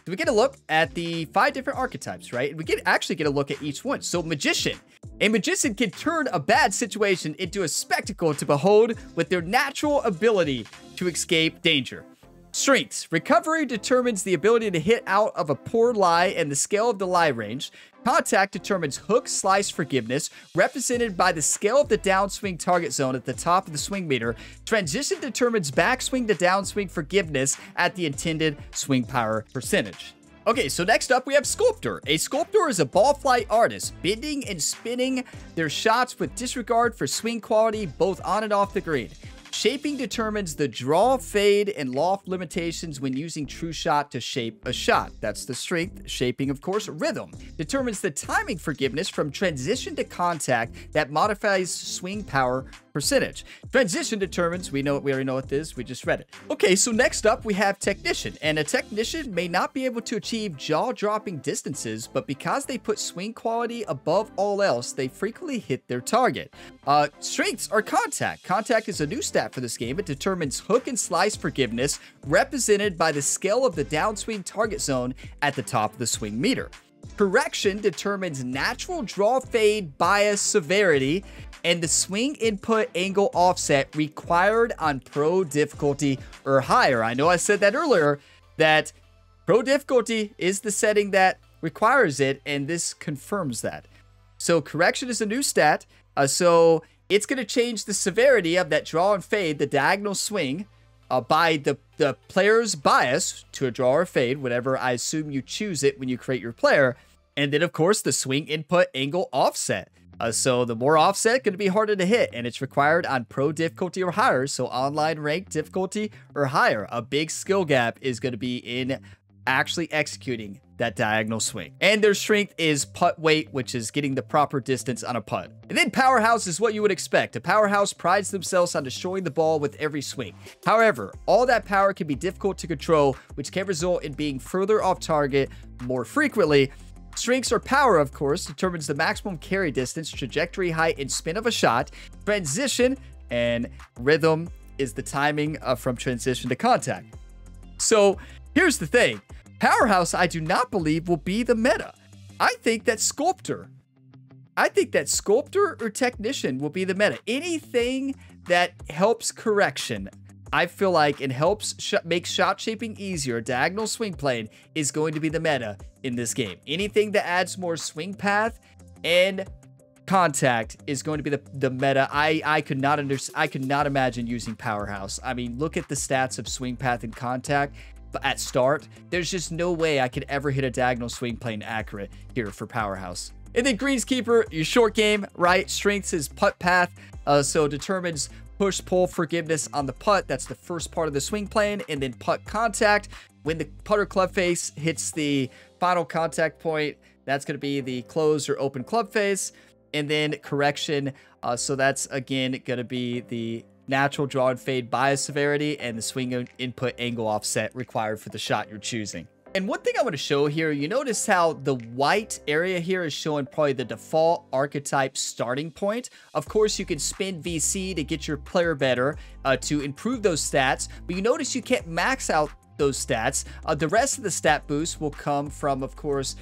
So we get a look at the 5 different archetypes, right? And we actually get a look at each one. So Magician. A magician can turn a bad situation into a spectacle to behold with their natural ability to escape danger. Strengths. Recovery determines the ability to hit out of a poor lie and the scale of the lie range. Contact determines hook, slice, forgiveness, represented by the scale of the downswing target zone at the top of the swing meter. Transition determines backswing to downswing forgiveness at the intended swing power percentage. Okay, so next up we have Sculptor. A sculptor is a ball flight artist, bending and spinning their shots with disregard for swing quality both on and off the green. Shaping determines the draw, fade, and loft limitations when using true shot to shape a shot. That's the strength. Shaping, of course. Rhythm determines the timing forgiveness from transition to contact that modifies swing power percentage. Transition determines, we already know what this is, we just read it. Okay, so next up we have Technician, and a technician may not be able to achieve jaw-dropping distances, but because they put swing quality above all else, they frequently hit their target. Strengths are Contact. Contact is a new stat for this game. It determines hook and slice forgiveness, represented by the scale of the downswing target zone at the top of the swing meter. Correction determines natural draw fade bias severity and the swing input angle offset required on pro difficulty or higher. I know I said that earlier, that pro difficulty is the setting that requires it, and this confirms that. So correction is a new stat, so it's going to change the severity of that draw and fade, the diagonal swing, by the player's bias to a draw or fade, whatever I assume you choose it when you create your player. And then, of course, the swing input angle offset. So the more offset, going to be harder to hit, and it's required on pro difficulty or higher. So online ranked difficulty or higher. A big skill gap is going to be in actually executing that diagonal swing. And their strength is putt weight, which is getting the proper distance on a putt. And then Powerhouse is what you would expect. A powerhouse prides themselves on destroying the ball with every swing. However, all that power can be difficult to control, which can result in being further off target more frequently. Strengths or power, of course, determines the maximum carry distance, trajectory, height, and spin of a shot. Transition and rhythm is the timing from transition to contact. So here's the thing. Powerhouse, I do not believe, will be the meta. I think that Sculptor or Technician will be the meta. Anything that helps correction. I feel like it helps make shot shaping easier. Diagonal swing plane is going to be the meta in this game. Anything that adds more swing path and contact is going to be the meta. I could not imagine using Powerhouse. I mean, look at the stats of swing path and contact at start. There's just no way I could ever hit a diagonal swing plane accurate here for Powerhouse. And then Greenskeeper, your short game, right? Strengths is putt path, so determines push, pull, forgiveness on the putt. That's the first part of the swing plane. And then putt contact. When the putter club face hits the final contact point, that's going to be the closed or open club face. And then correction. So that's, again, going to be the natural draw and fade bias severity and the swing input angle offset required for the shot you're choosing. And one thing I want to show here, you notice how the white area here is showing probably the default archetype starting point. Of course, you can spin VC to get your player better, to improve those stats, but you notice you can't max out those stats. The rest of the stat boost will come from, of course,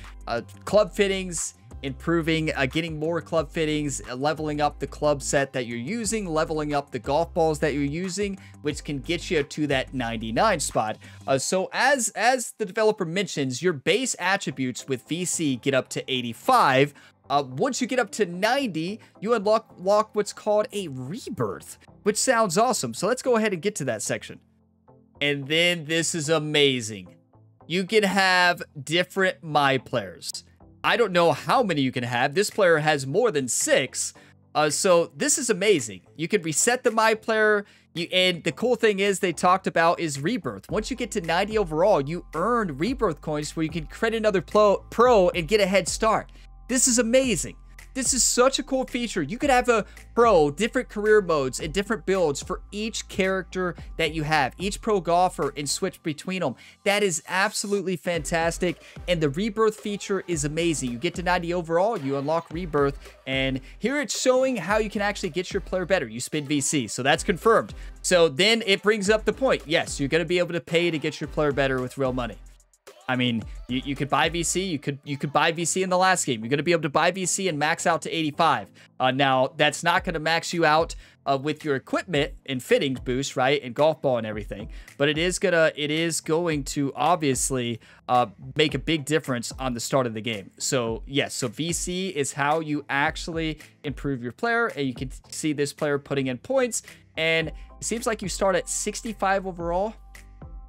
club fittings, improving, getting more club fittings, leveling up the club set that you're using, leveling up the golf balls that you're using, which can get you to that 99 spot. So as the developer mentions, your base attributes with VC get up to 85. Once you get up to 90, you unlock what's called a rebirth, which sounds awesome. So let's go ahead and get to that section. And then this is amazing. You can have different My Players. I don't know how many you can have. This player has more than 6. So this is amazing. You can reset the My Player. And the cool thing is they talked about is Rebirth. Once you get to 90 overall, you earn Rebirth coins where you can credit another pro and get a head start. This is amazing. This is such a cool feature. You could have a pro, different career modes and different builds for each character that you have, each pro golfer, and switch between them. That is absolutely fantastic. And the Rebirth feature is amazing. You get to 90 overall, you unlock Rebirth, and here it's showing how you can actually get your player better. You spin VC, so that's confirmed. So then it brings up the point. Yes, you're going to be able to pay to get your player better with real money. I mean, you could buy VC. You could buy VC in the last game. You're going to be able to buy VC and max out to 85. Now, that's not going to max you out with your equipment and fittings boost, right, and golf ball and everything. But it is going to obviously make a big difference on the start of the game. So yes, so VC is how you actually improve your player, and you can see this player putting in points. And it seems like you start at 65 overall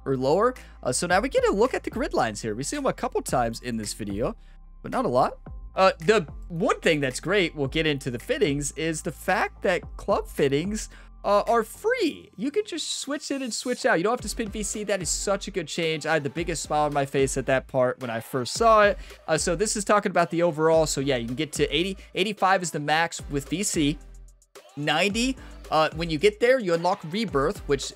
or lower. So now we get a look at the grid lines here. We see them a couple times in this video, but not a lot. The one thing that's great, we'll get into the fittings, is the fact that club fittings are free. You can just switch in and switch out. You don't have to spin VC. That is such a good change. I had the biggest smile on my face at that part when I first saw it. So this is talking about the overall. So yeah, you can get to 80. 85 is the max with VC. 90, when you get there, you unlock Rebirth, which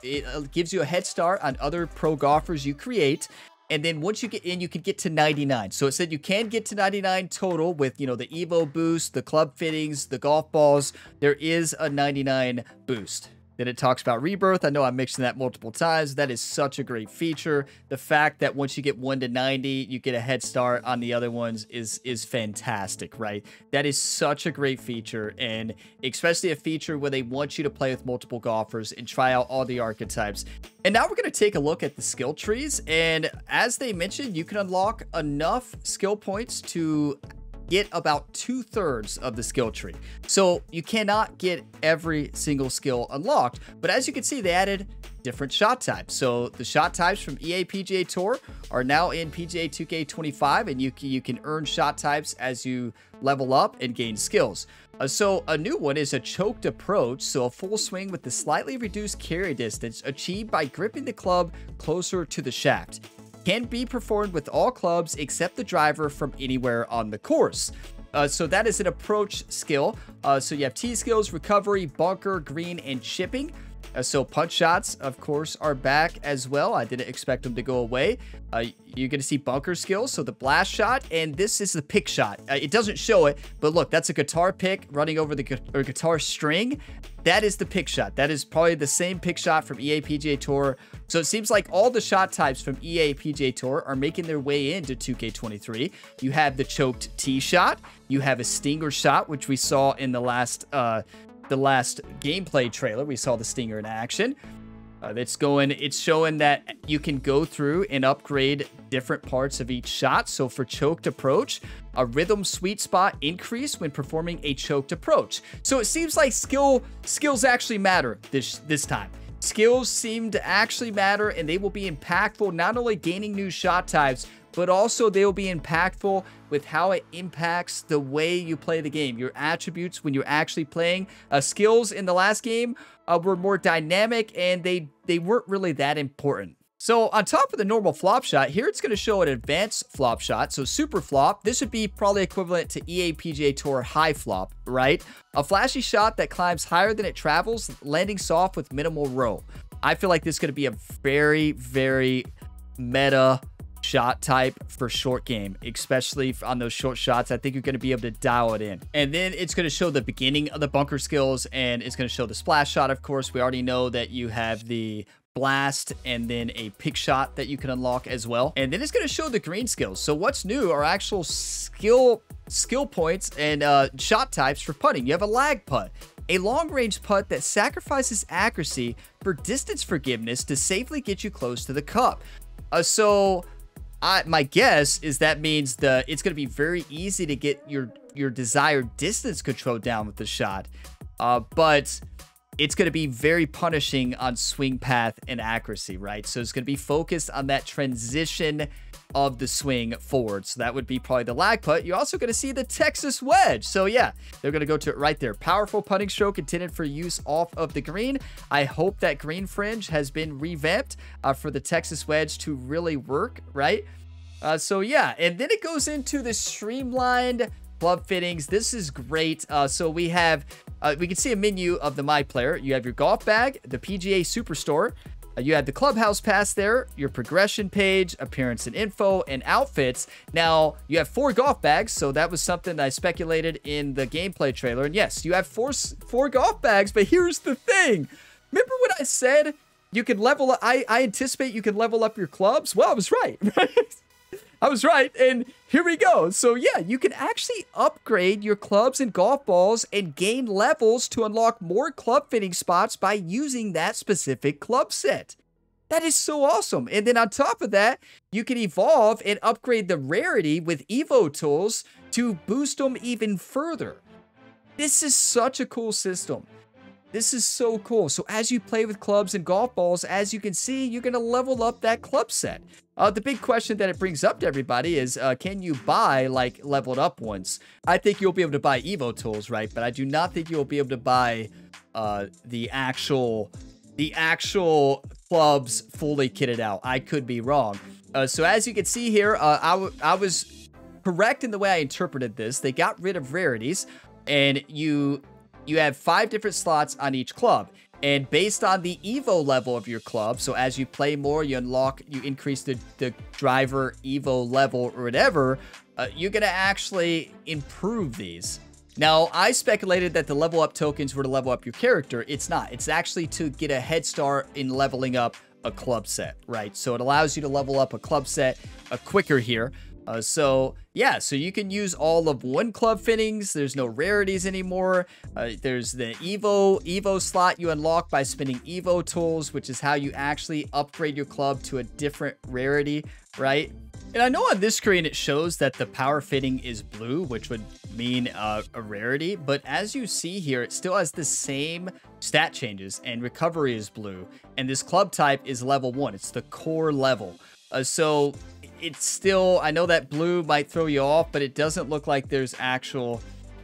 gives you a head start on other pro golfers you create. And then once you get in, you can get to 99. So it said you can get to 99 total with, you know, the Evo boost, the club fittings, the golf balls. There is a 99 boost. Then it talks about Rebirth. I know I'm mixing that multiple times. That is such a great feature. The fact that once you get 1 to 90, you get a head start on the other ones is fantastic, right? That is such a great feature, and especially a feature where they want you to play with multiple golfers and try out all the archetypes. And now we're going to take a look at the skill trees, and as they mentioned, you can unlock enough skill points to get about 2/3 of the skill tree. So you cannot get every single skill unlocked, but as you can see, they added different shot types. So the shot types from EA PGA Tour are now in PGA 2K25, and you can earn shot types as you level up and gain skills. So a new one is a choked approach, so a full swing with the slightly reduced carry distance achieved by gripping the club closer to the shaft. Can be performed with all clubs except the driver from anywhere on the course. So that is an approach skill. So you have tee skills, recovery, bunker, green, and chipping. So punch shots, of course, are back as well. I didn't expect them to go away. You're going to see bunker skills, so the blast shot, and this is the pick shot. It doesn't show it, but look, that's a guitar pick running over the guitar string. That is the pick shot. That is probably the same pick shot from EA PGA Tour. So it seems like all the shot types from EA PGA Tour are making their way into 2K23. You have the choked tee shot. You have a stinger shot, which we saw in the last the last gameplay trailer, we saw the Stinger in action. It's showing that you can go through and upgrade different parts of each shot. So for choked approach, a rhythm sweet spot increase when performing a choked approach. So it seems like skills actually matter this time. Skills seem to actually matter, and they will be impactful, not only gaining new shot types, but also they will be impactful with how it impacts the way you play the game. Your attributes when you're actually playing. Skills in the last game were more dynamic, and they weren't really that important. So on top of the normal flop shot, here it's going to show an advanced flop shot. So super flop, this would be probably equivalent to EA PGA Tour high flop, right? A flashy shot that climbs higher than it travels, landing soft with minimal roll. I feel like this is going to be a very, very meta shot type for short game, especially on those short shots. I think you're going to be able to dial it in. And then it's going to show the beginning of the bunker skills, and it's going to show the splash shot. Of course, we already know that you have the blast and then a pick shot that you can unlock as well. And then it's going to show the green skills. So what's new are actual skill points and shot types for putting. You have a lag putt, a long-range putt that sacrifices accuracy for distance forgiveness to safely get you close to the cup. My guess is that means it's going to be very easy to get your desired distance control down with the shot, but it's going to be very punishing on swing path and accuracy, right? So it's going to be focused on that transition of the swing forward. So that would be probably the lag putt. You're also going to see the Texas wedge. So yeah, they're going to go to it right there. Powerful putting stroke intended for use off of the green. I hope that green fringe has been revamped for the Texas wedge to really work, right? So yeah, and then it goes into the streamlined club fittings. This is great. So we have, we can see a menu of the My Player. You have your golf bag, the PGA Superstore. You have the clubhouse pass there, your progression page, appearance and info, and outfits. Now, you have 4 golf bags, so that was something that I speculated in the gameplay trailer. And yes, you have four golf bags, but here's the thing. Remember what I said? You can level up, I anticipate you can level up your clubs? Well, I was right. I was right, and here we go. So yeah, you can actually upgrade your clubs and golf balls and gain levels to unlock more club fitting spots by using that specific club set. That is so awesome. And then on top of that, you can evolve and upgrade the rarity with Evo tools to boost them even further. This is such a cool system. This is so cool. So as you play with clubs and golf balls, as you can see, you're going to level up that club set. The big question that it brings up to everybody is, can you buy, like, leveled up ones? I think you'll be able to buy Evo tools, right? But I do not think you'll be able to buy the actual clubs fully kitted out. I could be wrong. So as you can see here, I was correct in the way I interpreted this. They got rid of rarities, and you have 5 different slots on each club. And based on the Evo level of your club, so as you play more, you increase the driver Evo level or whatever, you're going to actually improve these. Now, I speculated that the level up tokens were to level up your character. It's not. It's actually to get a head start in leveling up a club set, right? So it allows you to level up a club set quicker here. So yeah, so you can use all of 1 club fittings. There's no rarities anymore. There's the Evo slot you unlock by spinning Evo tools, which is how you actually upgrade your club to a different rarity, right? And I know on this screen it shows that the power fitting is blue, which would mean a rarity. But as you see here, it still has the same stat changes, and recovery is blue. And this club type is level 1. It's the core level. So it's still, I know that blue might throw you off, but it doesn't look like there's actual,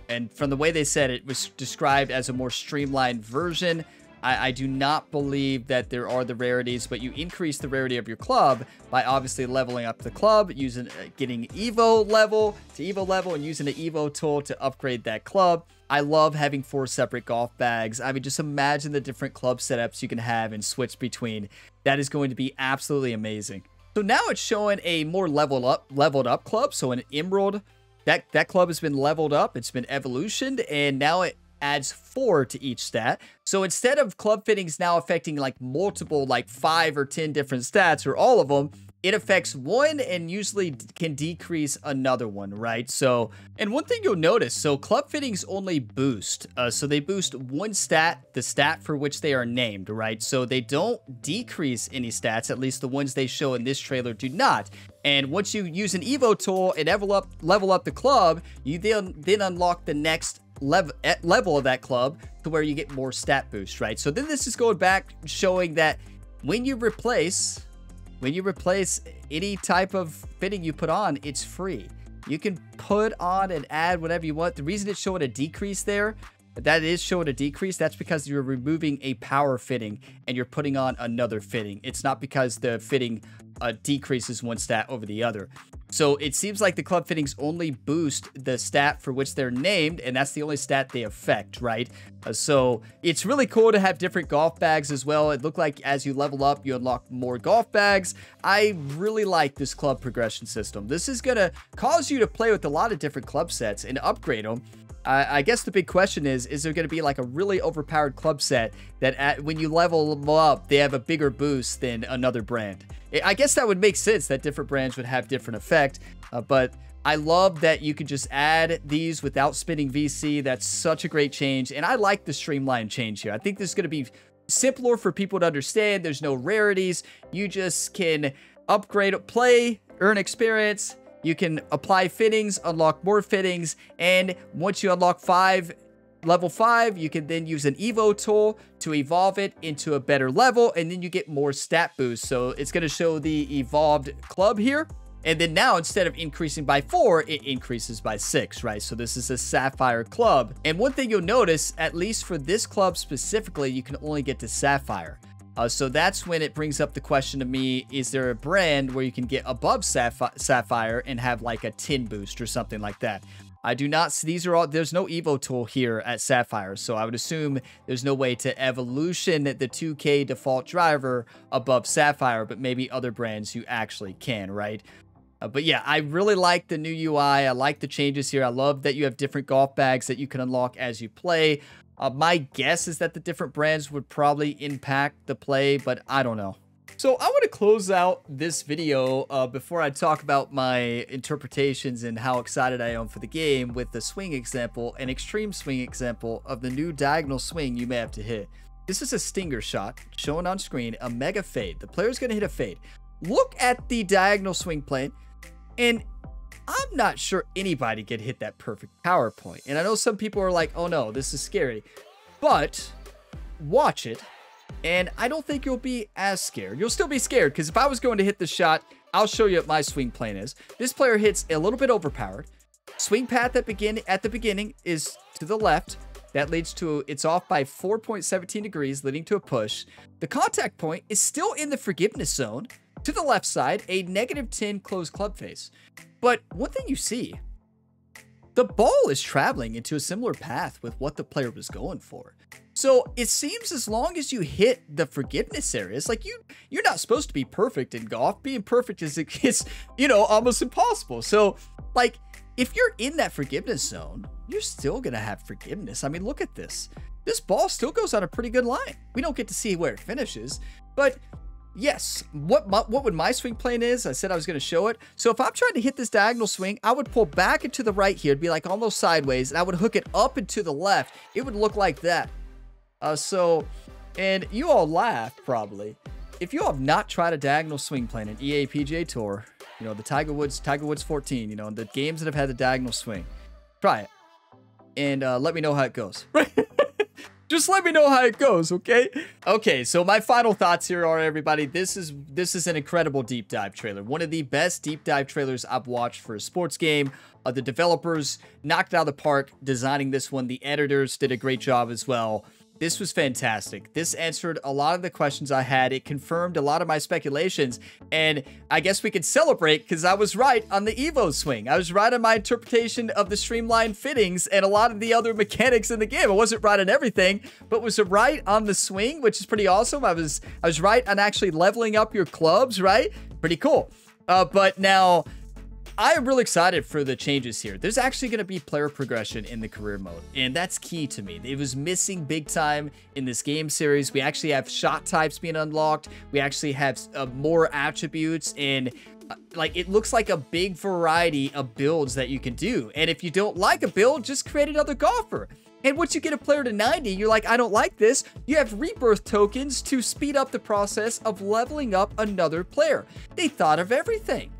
and from the way they said it was described as a more streamlined version. I do not believe that there are the rarities, but you increase the rarity of your club by obviously leveling up the club, using getting Evo level to Evo level, and using the Evo tool to upgrade that club. I love having 4 separate golf bags. I mean, just imagine the different club setups you can have and switch between. That is going to be absolutely amazing. So now it's showing a more leveled up club. So an Emerald, that club has been leveled up. It's been evolutioned, and now it adds 4 to each stat. So instead of club fittings now affecting like multiple, like 5 or 10 different stats or all of them, it affects one and usually can decrease another one, right? So, and one thing you'll notice, so club fittings only boost. So they boost one stat, the stat for which they are named, right? So they don't decrease any stats, at least the ones they show in this trailer do not. And once you use an Evo tool and level up the club, you then unlock the next level of that club to where you get more stat boost, right? So then this is going back showing that when you replace any type of fitting you put on, it's free. You can put on and add whatever you want. The reason it's showing a decrease there, that's because you're removing a power fitting and you're putting on another fitting. It's not because the fitting decreases one stat over the other. So it seems like the club fittings only boost the stat for which they're named, and that's the only stat they affect, right? So it's really cool to have different golf bags as well. It looked like as you level up, you unlock more golf bags. I really like this club progression system. This is going to cause you to play with a lot of different club sets and upgrade them. I guess the big question is there going to be like a really overpowered club set that when you level them up, they have a bigger boost than another brand? I guess that would make sense that different brands would have different effect, but I love that you can just add these without spending VC. That's such a great change, and I like the streamlined change here. I think this is going to be simpler for people to understand. There's no rarities. You just can upgrade, play, earn experience. You can apply fittings, unlock more fittings, and once you unlock level 5, you can then use an Evo tool to evolve it into a better level, and then you get more stat boost. So it's going to show the evolved club here. And then now, instead of increasing by 4, it increases by 6, right? So this is a Sapphire club. And one thing you'll notice, at least for this club specifically, you can only get to Sapphire. So that's when it brings up the question to me, is there a brand where you can get above Sapphire and have like a 10 boost or something like that? I do not see, there's no Evo tool here at Sapphire, so I would assume there's no way to evolution the 2K default driver above Sapphire, but maybe other brands you actually can, right? But yeah, I really like the new UI. I like the changes here. I love that you have different golf bags that you can unlock as you play. My guess is that the different brands would probably impact the play, but I don't know. So I want to close out this video before I talk about my interpretations and how excited I am for the game with the swing example, an extreme swing example of the new diagonal swing you may have to hit. This is a stinger shot shown on screen, a mega fade. The player's going to hit a fade. Look at the diagonal swing plane, and I'm not sure anybody could hit that perfect power point. And I know some people are like, oh no, this is scary. But watch it, and I don't think you'll be as scared. You'll still be scared, because if I was going to hit the shot, I'll show you what my swing plane is. This player hits a little bit overpowered. Swing path at the beginning is to the left. That leads to, it's off by 4.17 degrees, leading to a push. The contact point is still in the forgiveness zone. To the left side, a -10 closed club face. But one thing you see, the ball is traveling into a similar path with what the player was going for. So it seems as long as you hit the forgiveness areas, like you're not supposed to be perfect in golf. Being perfect is, you know, almost impossible. So like if you're in that forgiveness zone, you're still going to have forgiveness. I mean, look at this. This ball still goes on a pretty good line. We don't get to see where it finishes, but yes, what would my swing plane is? I said I was going to show it. So if I'm trying to hit this diagonal swing, I would pull back and to the right here. It'd be like almost sideways, and I would hook it up and to the left. It would look like that. And you all laugh probably. If you all have not tried a diagonal swing plane in EA PGA Tour, you know, the Tiger Woods 14, you know, the games that have had the diagonal swing, try it. And let me know how it goes. Just let me know how it goes, okay? Okay, so my final thoughts here are, everybody, this is an incredible deep dive trailer. One of the best deep dive trailers I've watched for a sports game. The developers knocked it out of the park designing this one. The editors did a great job as well. This was fantastic. This answered a lot of the questions I had. It confirmed a lot of my speculations. And I guess we could celebrate because I was right on the Evo swing. I was right on my interpretation of the streamlined fittings and a lot of the other mechanics in the game. I wasn't right on everything, but was right on the swing, which is pretty awesome. I was right on actually leveling up your clubs, right? Pretty cool. But now, I am really excited for the changes here. There's actually going to be player progression in the career mode, and that's key to me. It was missing big time in this game series. We actually have shot types being unlocked. We actually have more attributes, and like it looks like a big variety of builds that you can do. And if you don't like a build, just create another golfer. And once you get a player to 90, you're like, I don't like this. You have rebirth tokens to speed up the process of leveling up another player. They thought of everything.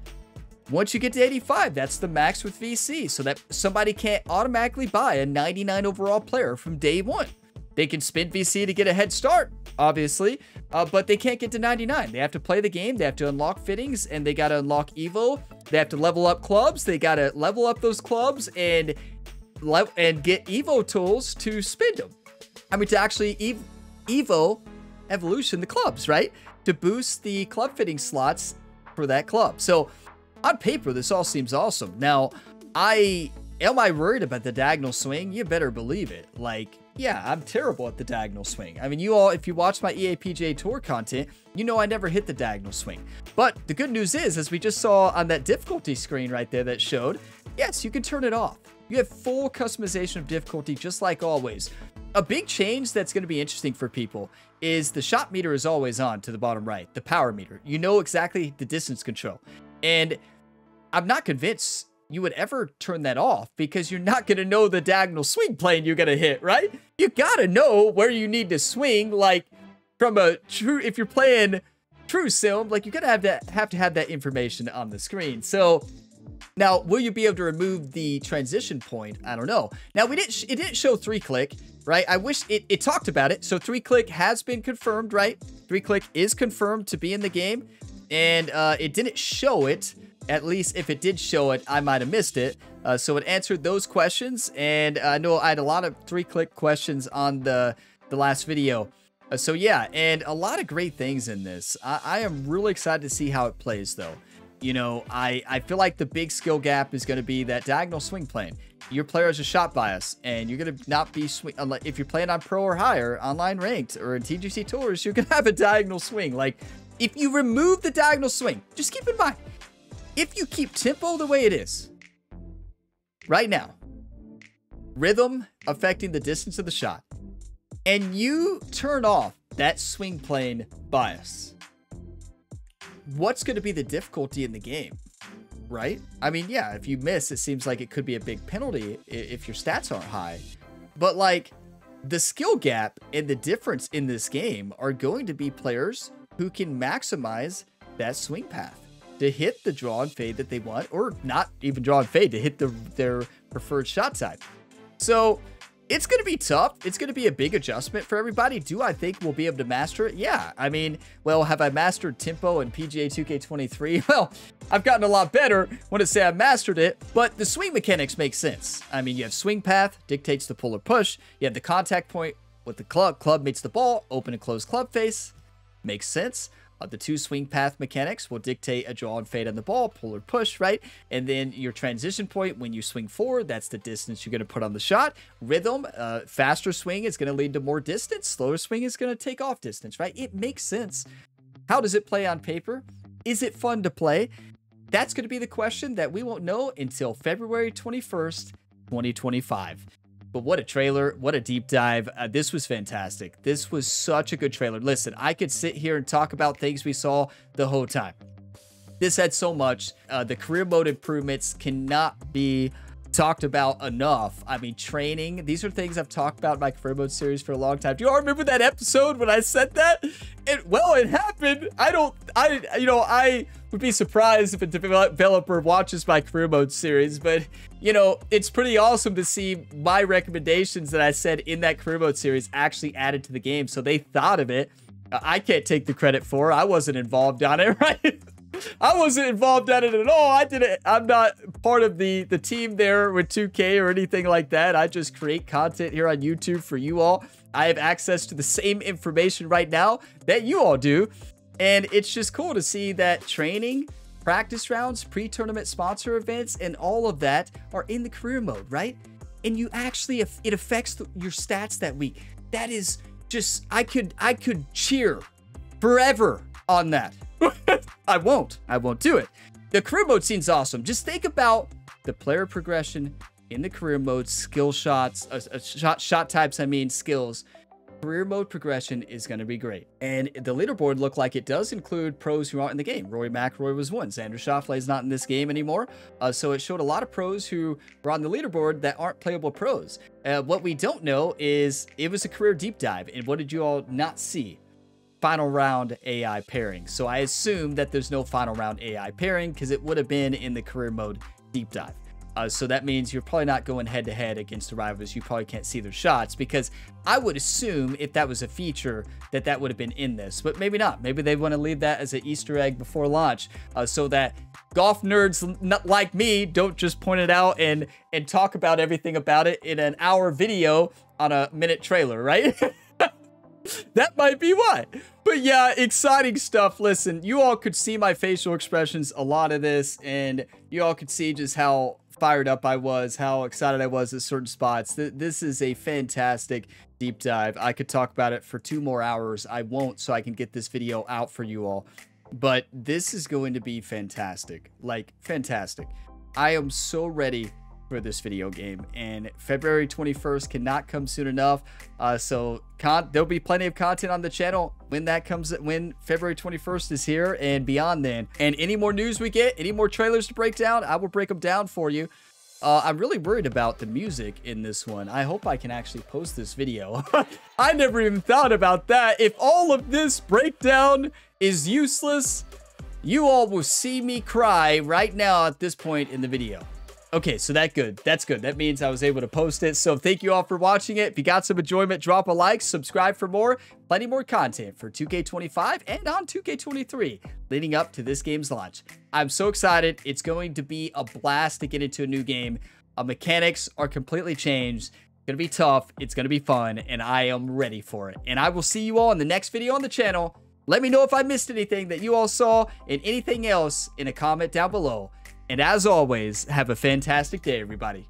Once you get to 85, that's the max with VC, so that somebody can't automatically buy a 99 overall player from day one. They can spend VC to get a head start, obviously, but they can't get to 99. They have to play the game, they have to unlock fittings, and they got to unlock Evo. They have to level up clubs, they got to level up those clubs and get Evo tools to spend them. I mean, to actually Evo evolution the clubs, right? To boost the club fitting slots for that club. So on paper, this all seems awesome. Now, am I worried about the diagonal swing? You better believe it. Like, yeah, I'm terrible at the diagonal swing. I mean, you all, if you watch my EA PGA Tour content, you know I never hit the diagonal swing. But the good news is, as we just saw on that difficulty screen right there that showed, yes, you can turn it off. You have full customization of difficulty, just like always. A big change that's going to be interesting for people is the shot meter is always on to the bottom right, the power meter. You know exactly the distance control. And I'm not convinced you would ever turn that off because you're not going to know the diagonal swing plane you're going to hit, right? You got to know where you need to swing, like from a true, if you're playing true sim, like you're going to have to have that information on the screen. So now, will you be able to remove the transition point? I don't know. Now, it didn't show 3-click, right? I wish it talked about it. So 3-click has been confirmed, right? 3-click is confirmed to be in the game, and it didn't show it. At least if it did show it, I might have missed it. So it answered those questions, and I know I had a lot of 3-click questions on the last video. So yeah, and a lot of great things in this. I am really excited to see how it plays, though. You know, I feel like the big skill gap is going to be that diagonal swing plane. Your player has a shot bias, and you're going to not be swing. If you're playing on pro or higher, online ranked, or in TGC tours, you're going to have a diagonal swing. Like, if you remove the diagonal swing, just keep in mind, if you keep tempo the way it is right now, rhythm affecting the distance of the shot, and you turn off that swing plane bias, what's going to be the difficulty in the game, right? I mean, yeah, if you miss, it seems like it could be a big penalty if your stats aren't high. But like, the skill gap and the difference in this game are going to be players who can maximize that swing path to hit the draw and fade that they want, or not even draw and fade, to hit their preferred shot type. So it's going to be tough. It's going to be a big adjustment for everybody. Do I think we'll be able to master it? Yeah. I mean, well, have I mastered tempo in PGA 2K23? Well, I've gotten a lot better. I want to say I've mastered it, but the swing mechanics make sense. I mean, you have swing path, dictates the pull or push. You have the contact point with the club meets the ball, open and close club face. Makes sense. The two swing path mechanics will dictate a draw and fade on the ball, pull or push, right? And then your transition point, when you swing forward, that's the distance you're going to put on the shot. Rhythm, faster swing is going to lead to more distance. Slower swing is going to take off distance, right? It makes sense. How does it play on paper? Is it fun to play? That's going to be the question that we won't know until February 21st, 2025. But what a trailer, what a deep dive. This was fantastic. This was such a good trailer. Listen, I could sit here and talk about things we saw the whole time. This had so much. The career mode improvements cannot be talked about enough. I mean, training, these are things I've talked about in my career mode series for a long time. Do you all remember that episode when I said that? Well, it happened. I would be surprised if a developer watches my career mode series, but you know, it's pretty awesome to see my recommendations that I said in that career mode series actually added to the game. So they thought of it. I can't take the credit for it. I wasn't involved on it, right? I wasn't involved in it at all. I didn't. I'm not part of the team there with 2K or anything like that. I just create content here on YouTube for you all. I have access to the same information right now that you all do. And it's just cool to see that training, practice rounds, pre-tournament sponsor events, and all of that are in the career mode, right? And you actually, it affects your stats that week. That is just, I could cheer forever on that. I won't do it. The career mode scene's awesome. Just think about the player progression in the career mode, skill shots, shot types, I mean skills. Career mode progression is going to be great. And the leaderboard looked like it does include pros who aren't in the game. Rory McIlroy was one. Xander Schauffele is not in this game anymore. So it showed a lot of pros who were on the leaderboard that aren't playable pros. What we don't know is it was a career deep dive. And what did you all not see? Final round AI pairing. So I assume that there's no final round AI pairing because it would have been in the career mode deep dive. So that means you're probably not going head to head against the rivals. You probably can't see their shots, because I would assume if that was a feature that that would have been in this, but maybe not. Maybe they want to leave that as an Easter egg before launch, so that golf nerds like me don't just point it out and talk about everything about it in an hour video on a minute trailer, right? That might be why. But yeah, exciting stuff. Listen, you all could see my facial expressions a lot of this, and you all could see just how fired up I was, how excited I was at certain spots. This is a fantastic deep dive. I could talk about it for 2 more hours. I won't, so I can get this video out for you all. But this is going to be fantastic. Like, fantastic. I am so ready for this video game, and February 21st cannot come soon enough. So there'll be plenty of content on the channel when that comes, when February 21st is here and beyond then. And any more news we get, any more trailers to break down, I will break them down for you. I'm really worried about the music in this one. I hope I can actually post this video. I never even thought about that. If all of this breakdown is useless, you all will see me cry right now at this point in the video. Okay, so that's good. That means I was able to post it. So thank you all for watching it. If you got some enjoyment, drop a like, subscribe for more. Plenty more content for 2K25 and on 2K23 leading up to this game's launch. I'm so excited. It's going to be a blast to get into a new game. Mechanics are completely changed. It's going to be tough. It's going to be fun, and I am ready for it. And I will see you all in the next video on the channel. Let me know if I missed anything that you all saw and anything else in a comment down below. And as always, have a fantastic day, everybody.